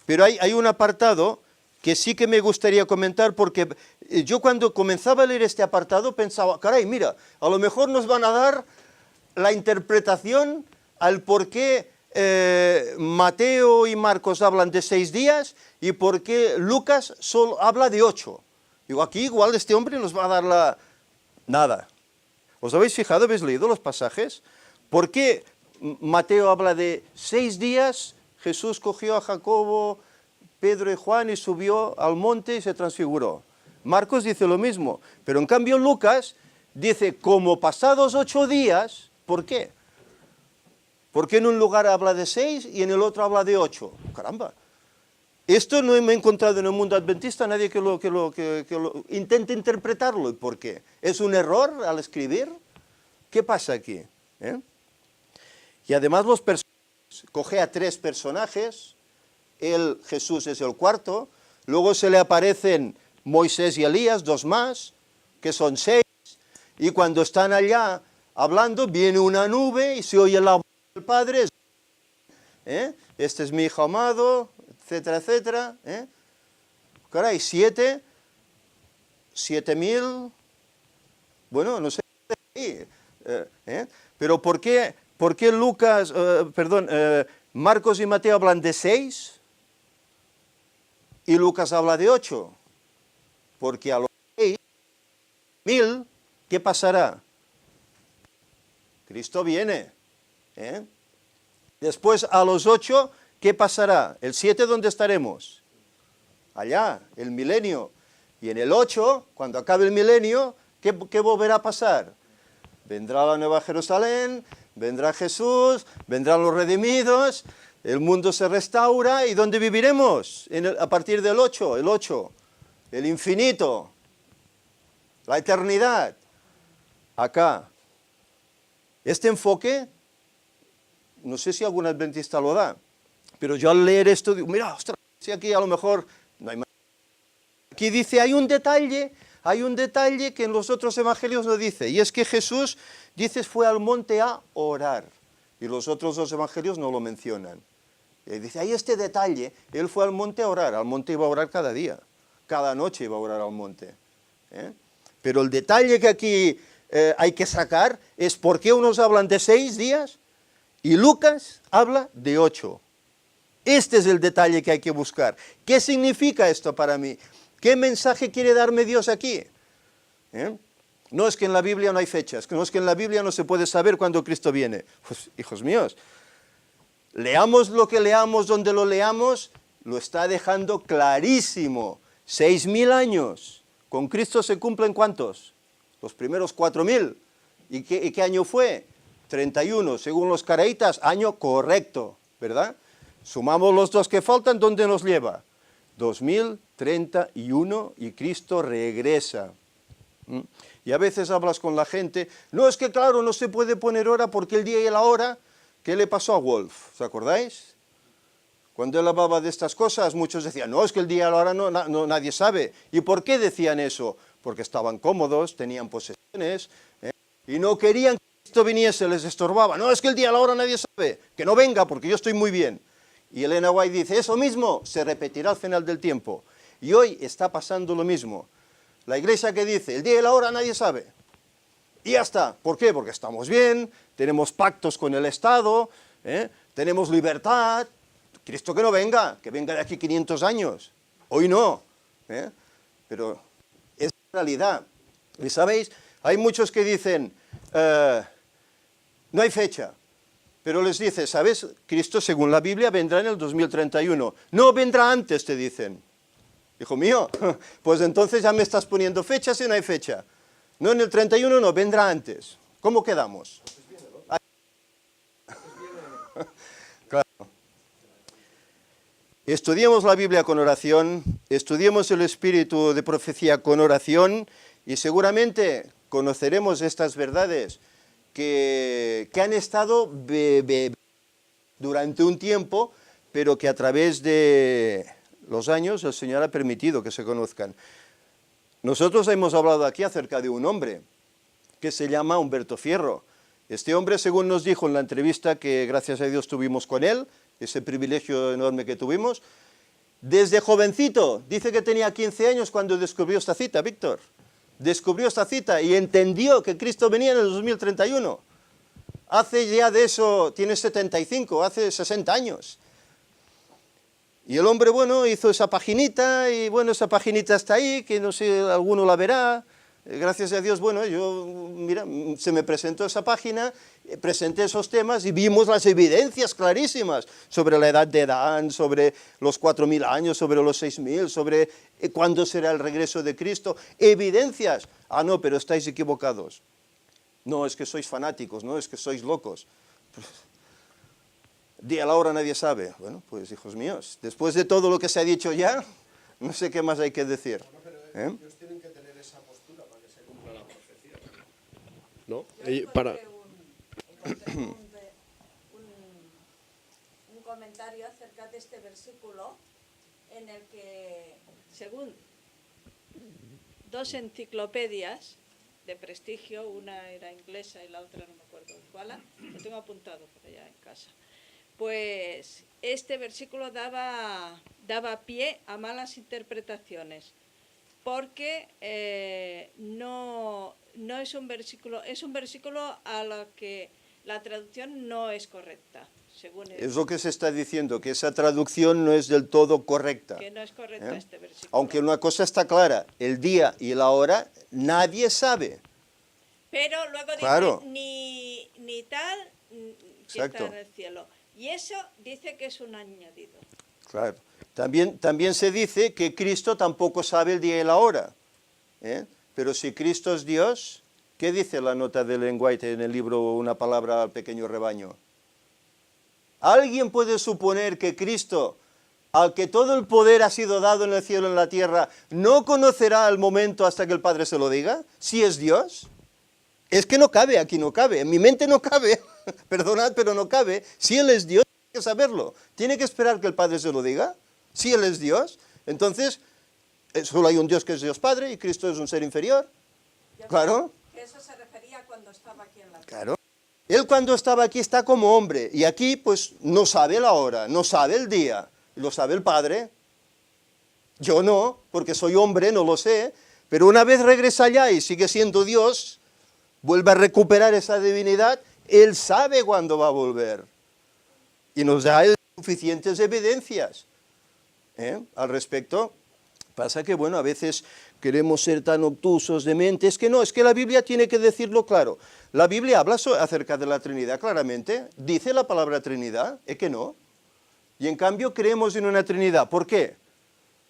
Pero hay un apartado que sí que me gustaría comentar, porque yo cuando comenzaba a leer este apartado pensaba, caray, mira, a lo mejor nos van a dar la interpretación al por qué Mateo y Marcos hablan de 6 días y por qué Lucas solo habla de 8. Digo, aquí igual este hombre nos va a dar nada. ¿Os habéis fijado, habéis leído los pasajes? ¿Por qué Mateo habla de 6 días? Jesús cogió a Jacobo, Pedro y Juan y subió al monte y se transfiguró. Marcos dice lo mismo, pero en cambio Lucas dice, como pasados 8 días, ¿por qué? ¿Por qué en un lugar habla de 6 y en el otro habla de 8? Caramba. Esto no me he encontrado en el mundo adventista nadie que lo intente interpretarlo. ¿Y por qué? ¿Es un error al escribir? ¿Qué pasa aquí? Y además los personajes, coge a 3 personajes, Jesús es el cuarto, luego se le aparecen Moisés y Elías, 2 más, que son 6, y cuando están allá hablando, viene una nube y se oye la voz del Padre, este es mi hijo amado, etcétera, etcétera. Caray, 7.000, bueno, no sé, pero ¿por qué Marcos y Mateo hablan de 6 y Lucas habla de 8? Porque a los 6.000, ¿qué pasará? Cristo viene. Después a los 8, ¿qué pasará? El 7, ¿dónde estaremos? Allá, el milenio. Y en el 8, cuando acabe el milenio, ¿qué volverá a pasar? Vendrá la Nueva Jerusalén, vendrá Jesús, vendrán los redimidos, el mundo se restaura, ¿y dónde viviremos? A partir del 8, el infinito, la eternidad, acá. Este enfoque, no sé si algún adventista lo da, pero yo al leer esto digo, mira, ostras, si aquí a lo mejor no hay más. Aquí dice, hay un detalle que en los otros evangelios no dice, y es que Jesús, dices, fue al monte a orar, y los otros dos evangelios no lo mencionan. Y dice, hay este detalle, él fue al monte a orar, al monte iba a orar cada día, cada noche iba a orar al monte. Pero el detalle que aquí hay que sacar es por qué unos hablan de 6 días y Lucas habla de 8. Este es el detalle que hay que buscar. ¿Qué significa esto para mí? ¿Qué mensaje quiere darme Dios aquí? No es que en la Biblia no hay fechas, no es que en la Biblia no se puede saber cuándo Cristo viene. Pues, hijos míos, leamos lo que leamos, donde lo leamos, lo está dejando clarísimo. 6.000 años. ¿Con Cristo se cumplen cuántos? Los primeros 4.000. ¿Y qué año fue? 31, según los caraítas, año correcto, ¿verdad? Sumamos los dos que faltan, ¿dónde nos lleva? 2031 y Cristo regresa. Y a veces hablas con la gente, no, es que claro, no se puede poner hora porque el día y la hora, ¿qué le pasó a Wolf? ¿Os acordáis? Cuando él hablaba de estas cosas, muchos decían, no, es que el día y la hora no, nadie sabe. ¿Y por qué decían eso? Porque estaban cómodos, tenían posesiones, y no querían que Cristo viniese, les estorbaba. No, es que el día y la hora nadie sabe, que no venga porque yo estoy muy bien. Y Elena White dice, eso mismo se repetirá al final del tiempo. Y hoy está pasando lo mismo. La iglesia que dice, el día y la hora nadie sabe. Y ya está. ¿Por qué? Porque estamos bien, tenemos pactos con el Estado, tenemos libertad. Cristo que no venga, que venga de aquí 500 años. Hoy no. Pero es realidad. Y sabéis, hay muchos que dicen, no hay fecha. Pero les dice, ¿sabes? Cristo, según la Biblia, vendrá en el 2031. No, vendrá antes, te dicen. Hijo mío, pues entonces ya me estás poniendo fechas y no hay fecha. No, en el 31 no, vendrá antes. ¿Cómo quedamos? Claro. Estudiemos la Biblia con oración, estudiemos el espíritu de profecía con oración y seguramente conoceremos estas verdades que han estado durante un tiempo, pero que a través de los años el Señor ha permitido que se conozcan. Nosotros hemos hablado aquí acerca de un hombre que se llama Humberto Fierro. Este hombre, según nos dijo en la entrevista que gracias a Dios tuvimos con él, ese privilegio enorme que tuvimos, desde jovencito, dice que tenía 15 años cuando descubrió esta cita, Víctor. Descubrió esta cita y entendió que Cristo venía en el 2031. Hace ya de eso, tiene 75, hace 60 años. Y el hombre, bueno, hizo esa paginita y bueno, esa paginita está ahí, que no sé, alguno la verá. Gracias a Dios, bueno, mira, se me presentó esa página, presenté esos temas y vimos las evidencias clarísimas sobre la edad de Adán, sobre los 4.000 años, sobre los 6.000, sobre cuándo será el regreso de Cristo. Evidencias. Ah, no, pero estáis equivocados. No, es que sois fanáticos, no, es que sois locos. Día a la hora nadie sabe. Bueno, pues hijos míos, después de todo lo que se ha dicho ya, no sé qué más hay que decir. Ellos tienen que tener esa postura para que se cumpla la profecía. ¿No? Para... un comentario acerca de este versículo en el que, según dos enciclopedias de prestigio, una era inglesa y la otra no me acuerdo cuál, lo tengo apuntado por allá en casa, pues este versículo daba pie a malas interpretaciones, porque no es un versículo a lo que la traducción no es correcta. Según es lo que se está diciendo, que esa traducción no es del todo correcta. Que no es correcta este versículo. Aunque una cosa está clara, el día y la hora nadie sabe. Pero luego dice, claro, ni tal, que está en el cielo. Y eso dice que es un añadido. Claro. También se dice que Cristo tampoco sabe el día y la hora. Pero si Cristo es Dios, ¿qué dice la nota de Ellen White en el libro Una palabra al pequeño rebaño? ¿Alguien puede suponer que Cristo, al que todo el poder ha sido dado en el cielo y en la tierra, no conocerá el momento hasta que el Padre se lo diga? Si es Dios. Es que no cabe, aquí no cabe, en mi mente no cabe, perdonad, pero no cabe. Si Él es Dios, tiene que saberlo. ¿Tiene que esperar que el Padre se lo diga? Si Él es Dios, entonces solo hay un Dios que es Dios Padre y Cristo es un ser inferior. Claro. Eso se refería cuando estaba aquí en la tierra. Claro. Él cuando estaba aquí está como hombre, y aquí pues no sabe la hora, no sabe el día, lo sabe el Padre. Yo no, porque soy hombre, no lo sé, pero una vez regresa allá y sigue siendo Dios, vuelve a recuperar esa divinidad, Él sabe cuándo va a volver. Y nos da suficientes evidencias al respecto. Pasa que, bueno, a veces queremos ser tan obtusos de mente. Es que no, es que la Biblia tiene que decirlo claro. La Biblia habla acerca de la Trinidad claramente. Dice la palabra Trinidad, ¿es que no? Y en cambio creemos en una Trinidad. ¿Por qué?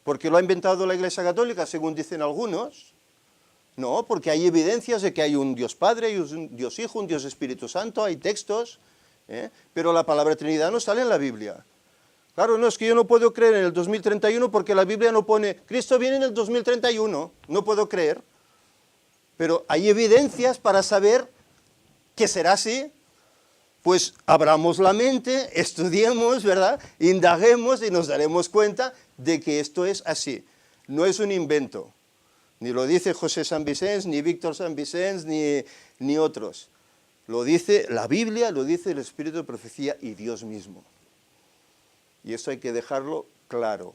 ¿Porque lo ha inventado la Iglesia Católica, según dicen algunos? No, porque hay evidencias de que hay un Dios Padre, hay un Dios Hijo, un Dios Espíritu Santo, hay textos, pero la palabra Trinidad no sale en la Biblia. Claro, no, es que yo no puedo creer en el 2031 porque la Biblia no pone, Cristo viene en el 2031, no puedo creer. Pero hay evidencias para saber que será así. Pues abramos la mente, estudiemos, ¿verdad? Indaguemos y nos daremos cuenta de que esto es así. No es un invento. Ni lo dice José San Vicens, ni Víctor San Vicens, ni otros. Lo dice la Biblia, lo dice el Espíritu de Profecía y Dios mismo. Y eso hay que dejarlo claro.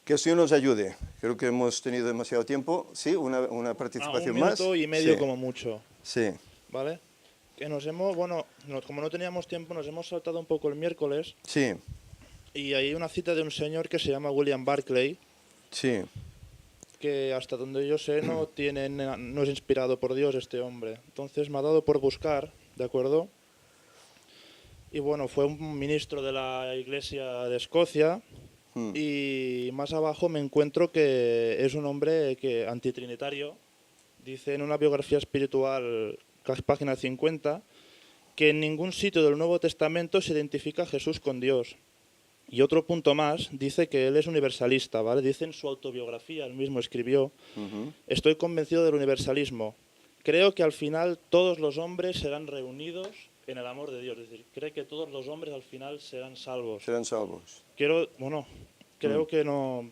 Que el Señor nos ayude. Creo que hemos tenido demasiado tiempo. Sí, una participación más. Un minuto y medio sí. Como mucho. Sí. ¿Vale? Que nos hemos, bueno, como no teníamos tiempo, nos hemos saltado un poco el miércoles. Sí. Y hay una cita de un señor que se llama William Barclay. Sí. Que hasta donde yo sé no es inspirado por Dios este hombre. Entonces me ha dado por buscar, ¿de acuerdo? Y bueno, fue un ministro de la Iglesia de Escocia. Y más abajo me encuentro que es un hombre antitrinitario. Dice en una biografía espiritual, página 50, que en ningún sitio del Nuevo Testamento se identifica a Jesús con Dios. Y otro punto más, dice que él es universalista, ¿vale? Dice en su autobiografía, él mismo escribió, estoy convencido del universalismo. Creo que al final todos los hombres serán reunidos en el amor de Dios. Es decir, cree que todos los hombres al final serán salvos. Serán salvos. Creo que no...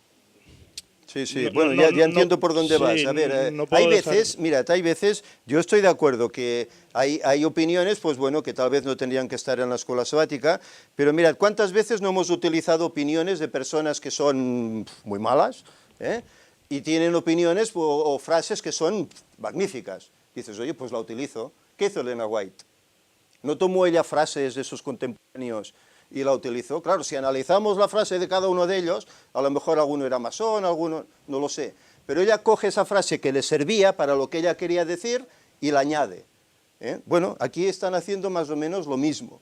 Sí, bueno, ya entiendo por dónde vas. A ver, hay veces, yo estoy de acuerdo que hay opiniones, pues bueno, que tal vez no tendrían que estar en la escuela sabática, pero mirad, ¿cuántas veces no hemos utilizado opiniones de personas que son muy malas, y tienen opiniones o frases que son magníficas? Dices, oye, pues la utilizo. ¿Qué hizo Elena White? ¿No tomó ella frases de sus contemporáneos y la utilizó? Claro, si analizamos la frase de cada uno de ellos, a lo mejor alguno era masón, alguno, no lo sé. Pero ella coge esa frase que le servía para lo que ella quería decir y la añade. Bueno, aquí están haciendo más o menos lo mismo.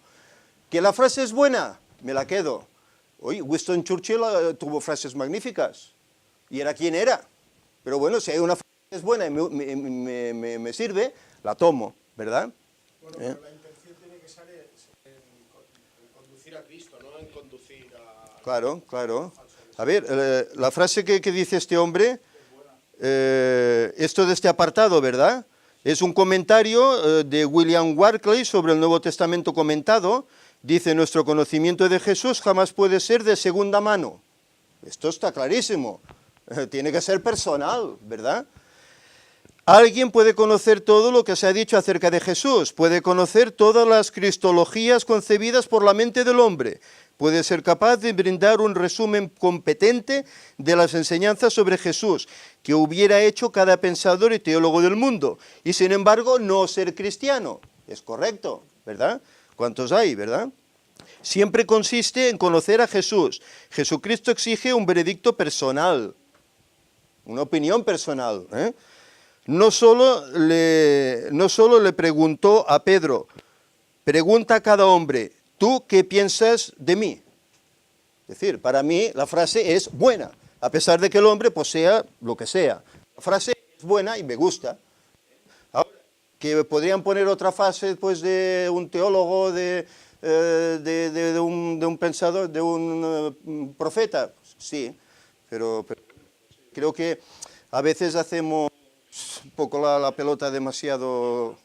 ¿Que la frase es buena? Me la quedo. Oye, Winston Churchill tuvo frases magníficas. Y era quien era. Pero bueno, si hay una frase que es buena y me sirve, la tomo, ¿verdad? Bueno, pero la intención tiene que ser en conducir a Cristo, no en conducir a... Claro. A ver, la frase que dice este hombre, esto de este apartado, ¿verdad? Es un comentario de William Barclay sobre el Nuevo Testamento comentado. Dice, nuestro conocimiento de Jesús jamás puede ser de segunda mano. Esto está clarísimo. Tiene que ser personal, ¿verdad? Alguien puede conocer todo lo que se ha dicho acerca de Jesús, puede conocer todas las cristologías concebidas por la mente del hombre, puede ser capaz de brindar un resumen competente de las enseñanzas sobre Jesús que hubiera hecho cada pensador y teólogo del mundo, y sin embargo no ser cristiano. Es correcto, ¿verdad? ¿Cuántos hay, verdad? Siempre consiste en conocer a Jesús. Jesucristo exige un veredicto personal, una opinión personal, No solo le preguntó a Pedro, pregunta a cada hombre, ¿tú qué piensas de mí? Es decir, para mí la frase es buena, a pesar de que el hombre posea lo que sea. La frase es buena y me gusta. Ahora, que podrían poner otra frase pues, de un teólogo de un pensador, de un profeta? Sí, pero creo que a veces hacemos un poco la pelota demasiado...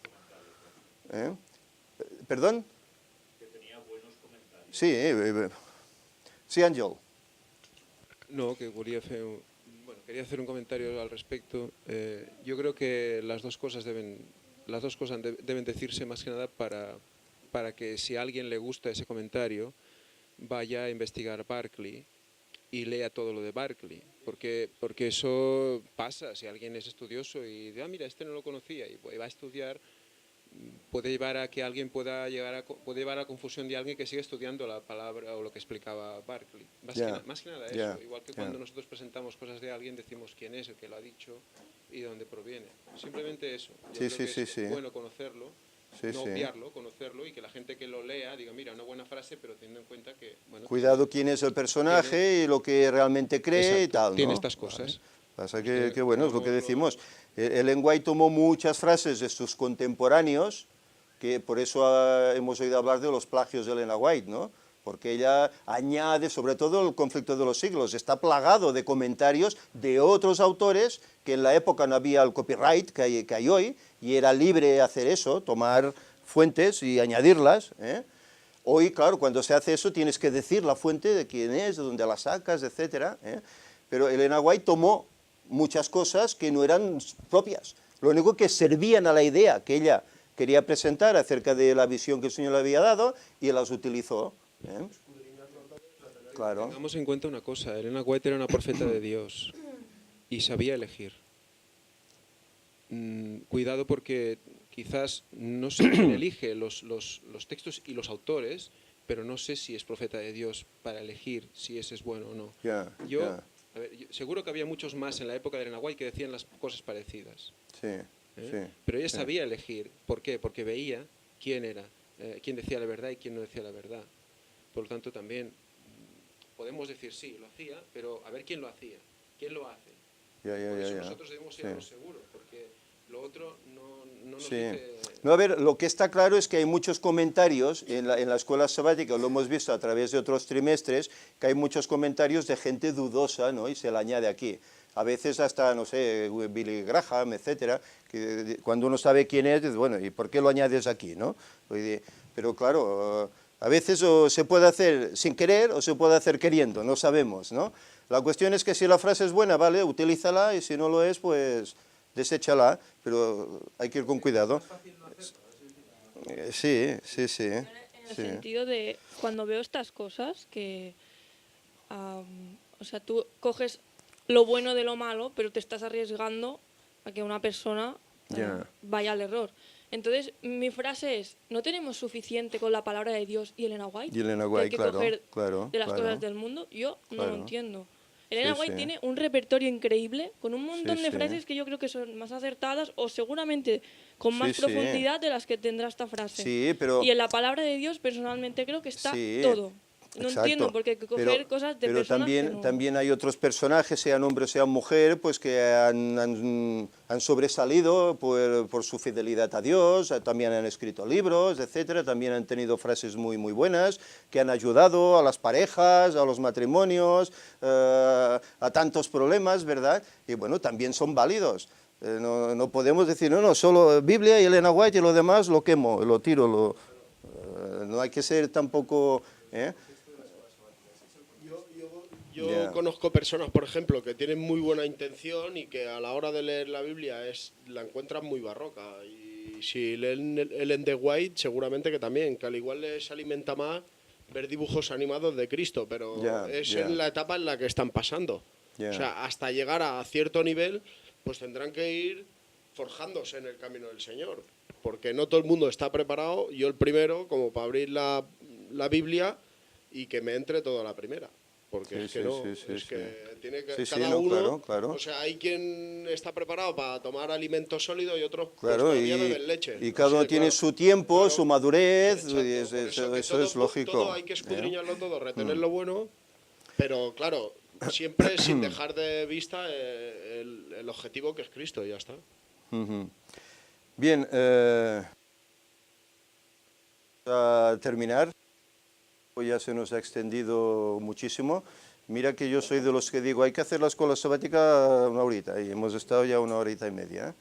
¿eh? ¿Perdón? Que tenía buenos comentarios. Sí, sí, Àngel. No, que quería hacer un comentario al respecto. Yo creo que las dos cosas deben decirse más que nada para que si a alguien le gusta ese comentario vaya a investigar Barclay y lea todo lo de Barclay, porque eso pasa. Si alguien es estudioso y dice, mira, este no lo conocía, y va a estudiar, puede llevar a que alguien puede llevar a la confusión de alguien que sigue estudiando la palabra o lo que explicaba Barclay. Más que nada eso, igual que cuando nosotros presentamos cosas de alguien decimos quién es el que lo ha dicho y de dónde proviene. Simplemente eso. Yo creo que es bueno conocerlo, no obviarlo, conocerlo, y que la gente que lo lea diga, mira, una buena frase, pero teniendo en cuenta que... Bueno, cuidado quién es el personaje y lo que realmente cree. Exacto, y tal, ¿no? Tiene estas cosas. Vale. Pasa que bueno, es lo que decimos. Ellen White tomó muchas frases de sus contemporáneos, que por eso hemos oído hablar de los plagios de Elena White, ¿no? Porque ella añade, sobre todo el conflicto de los siglos, está plagado de comentarios de otros autores que en la época no había el copyright que hay hoy, y era libre hacer eso, tomar fuentes y añadirlas, ¿eh? Hoy, claro, cuando se hace eso tienes que decir la fuente de quién es, de dónde la sacas, etc. Pero Elena White tomó muchas cosas que no eran propias, lo único que servían a la idea que ella quería presentar acerca de la visión que el Señor le había dado, y las utilizó. Claro. Tengamos en cuenta una cosa, Elena White era una profeta de Dios y sabía elegir. Cuidado, porque quizás no sé quién elige los textos y los autores, pero no sé si es profeta de Dios para elegir si ese es bueno o no. A ver, seguro que había muchos más en la época de Elena White que decían las cosas parecidas. Sí. Pero ella sabía elegir. ¿Por qué? Porque veía quién era, quién decía la verdad y quién no decía la verdad. Por lo tanto, también podemos decir sí, lo hacía, pero a ver quién lo hacía, quién lo hace. Por eso nosotros debemos ir a lo seguro, porque lo otro no nos dice... No, a ver, lo que está claro es que hay muchos comentarios en la escuela sabática, lo hemos visto a través de otros trimestres, que hay muchos comentarios de gente dudosa, ¿no? Y se le añade aquí. A veces hasta, no sé, Billy Graham, etcétera, que cuando uno sabe quién es, dice, bueno, ¿y por qué lo añades aquí, no? Pero claro, a veces o se puede hacer sin querer o se puede hacer queriendo, no sabemos, ¿no? La cuestión es que si la frase es buena, vale, utilízala, y si no lo es, pues deséchala, pero hay que ir con cuidado. Sí. En el sentido de, cuando veo estas cosas, que, o sea, tú coges lo bueno de lo malo, pero te estás arriesgando a que una persona vaya al error. Entonces, mi frase es, ¿no tenemos suficiente con la palabra de Dios y Elena White? Y Elena White, hay que coger de las cosas del mundo. Yo no lo entiendo. Elena White tiene un repertorio increíble, con un montón de frases que yo creo que son más acertadas o seguramente con más profundidad de las que tendrá esta frase. Y en la palabra de Dios, personalmente, creo que está todo. No entiendo, porque hay que coger cosas de personas que no... también hay otros personajes, sean hombre o sean mujer, pues que han sobresalido por su fidelidad a Dios, también han escrito libros, etcétera, también han tenido frases muy buenas, que han ayudado a las parejas, a los matrimonios, a tantos problemas, ¿verdad? Y bueno, también son válidos. No podemos decir, no, solo Biblia y Elena White y lo demás lo quemo, lo tiro, no hay que ser tampoco... Yo conozco personas, por ejemplo, que tienen muy buena intención y que a la hora de leer la Biblia la encuentran muy barroca. Y si leen Ellen White, seguramente que también, que al igual les alimenta más ver dibujos animados de Cristo, pero en la etapa en la que están pasando. O sea, hasta llegar a cierto nivel, pues tendrán que ir forjándose en el camino del Señor. Porque no todo el mundo está preparado, yo el primero, como para abrir la Biblia y que me entre toda la primera. Porque tiene que cada uno, claro. O sea, hay quien está preparado para tomar alimentos sólidos y otros pues, todavía beben leche. Y cada uno tiene su tiempo, su madurez, eso es lógico. Todo hay que escudriñarlo todo, retener lo bueno, pero claro, siempre sin dejar de vista el objetivo que es Cristo, y ya está. Bien, a terminar. ya se nos ha extendido muchísimo. Mira que yo soy de los que digo, hay que hacer la escuela sabática una horita, y hemos estado ya 1 hora y media.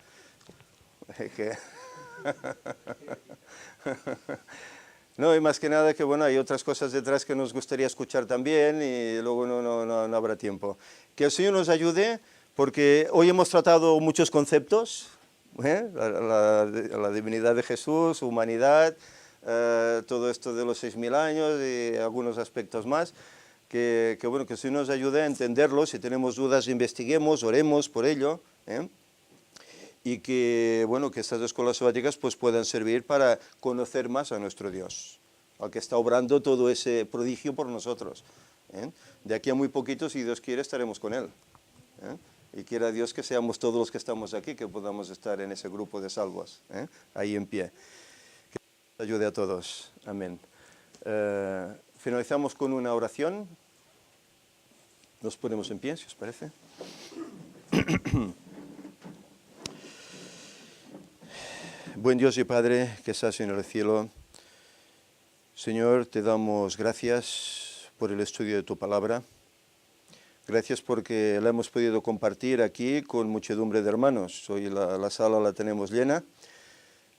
No, y más que nada que bueno, hay otras cosas detrás que nos gustaría escuchar también y luego no habrá tiempo. Que el Señor nos ayude, porque hoy hemos tratado muchos conceptos, la divinidad de Jesús, su humanidad, todo esto de los 6.000 años y algunos aspectos más, que bueno, que el Señor nos ayude a entenderlo. Si tenemos dudas, investiguemos, oremos por ello, y que, bueno, que estas escuelas sabáticas pues puedan servir para conocer más a nuestro Dios, al que está obrando todo ese prodigio por nosotros. De aquí a muy poquito, si Dios quiere, estaremos con Él. Y quiera Dios que seamos todos los que estamos aquí, que podamos estar en ese grupo de salvos, ahí en pie. Que Dios ayude a todos. Amén. Finalizamos con una oración. Nos ponemos en pie, si os parece. Buen Dios y Padre, que estás en el cielo, Señor, te damos gracias por el estudio de tu palabra. Gracias porque la hemos podido compartir aquí con muchedumbre de hermanos. Hoy la sala la tenemos llena.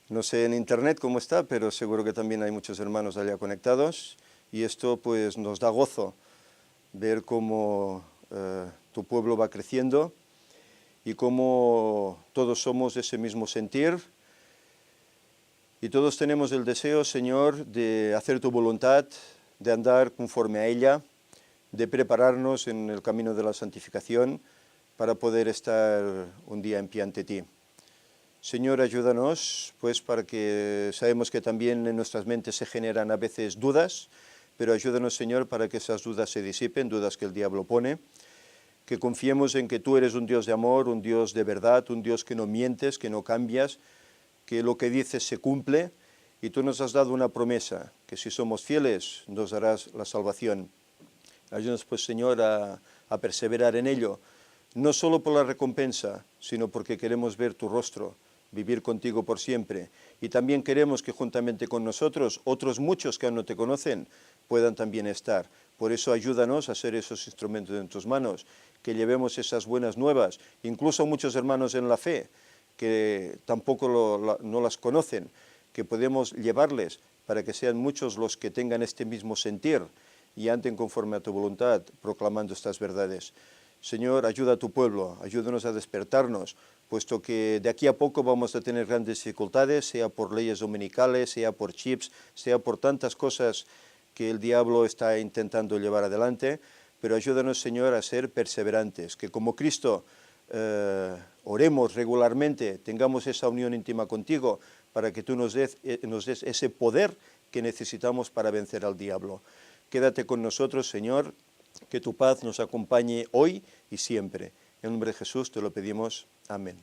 No sé en internet cómo está, pero seguro que también hay muchos hermanos allá conectados. Y esto pues nos da gozo ver cómo tu pueblo va creciendo y cómo todos somos de ese mismo sentir. Y todos tenemos el deseo, Señor, de hacer tu voluntad, de andar conforme a ella, de prepararnos en el camino de la santificación para poder estar un día en pie ante ti. Señor, ayúdanos, pues para que sabemos que también en nuestras mentes se generan a veces dudas, pero ayúdanos, Señor, para que esas dudas se disipen, dudas que el diablo pone, que confiemos en que tú eres un Dios de amor, un Dios de verdad, un Dios que no mientes, que no cambias, que lo que dices se cumple, y tú nos has dado una promesa, que si somos fieles nos darás la salvación. Ayúdanos pues, Señor, a perseverar en ello, no solo por la recompensa, sino porque queremos ver tu rostro, vivir contigo por siempre, y también queremos que juntamente con nosotros, otros muchos que aún no te conocen, puedan también estar. Por eso ayúdanos a ser esos instrumentos en tus manos, que llevemos esas buenas nuevas, incluso a muchos hermanos en la fe, que tampoco no las conocen, que podemos llevarles para que sean muchos los que tengan este mismo sentir y anden conforme a tu voluntad, proclamando estas verdades. Señor, ayuda a tu pueblo, ayúdanos a despertarnos, puesto que de aquí a poco vamos a tener grandes dificultades, sea por leyes dominicales, sea por chips, sea por tantas cosas que el diablo está intentando llevar adelante, pero ayúdanos, Señor, a ser perseverantes, que como Cristo oremos regularmente, tengamos esa unión íntima contigo, para que tú nos des ese poder que necesitamos para vencer al diablo. Quédate con nosotros, Señor, que tu paz nos acompañe hoy y siempre. En nombre de Jesús te lo pedimos. Amén.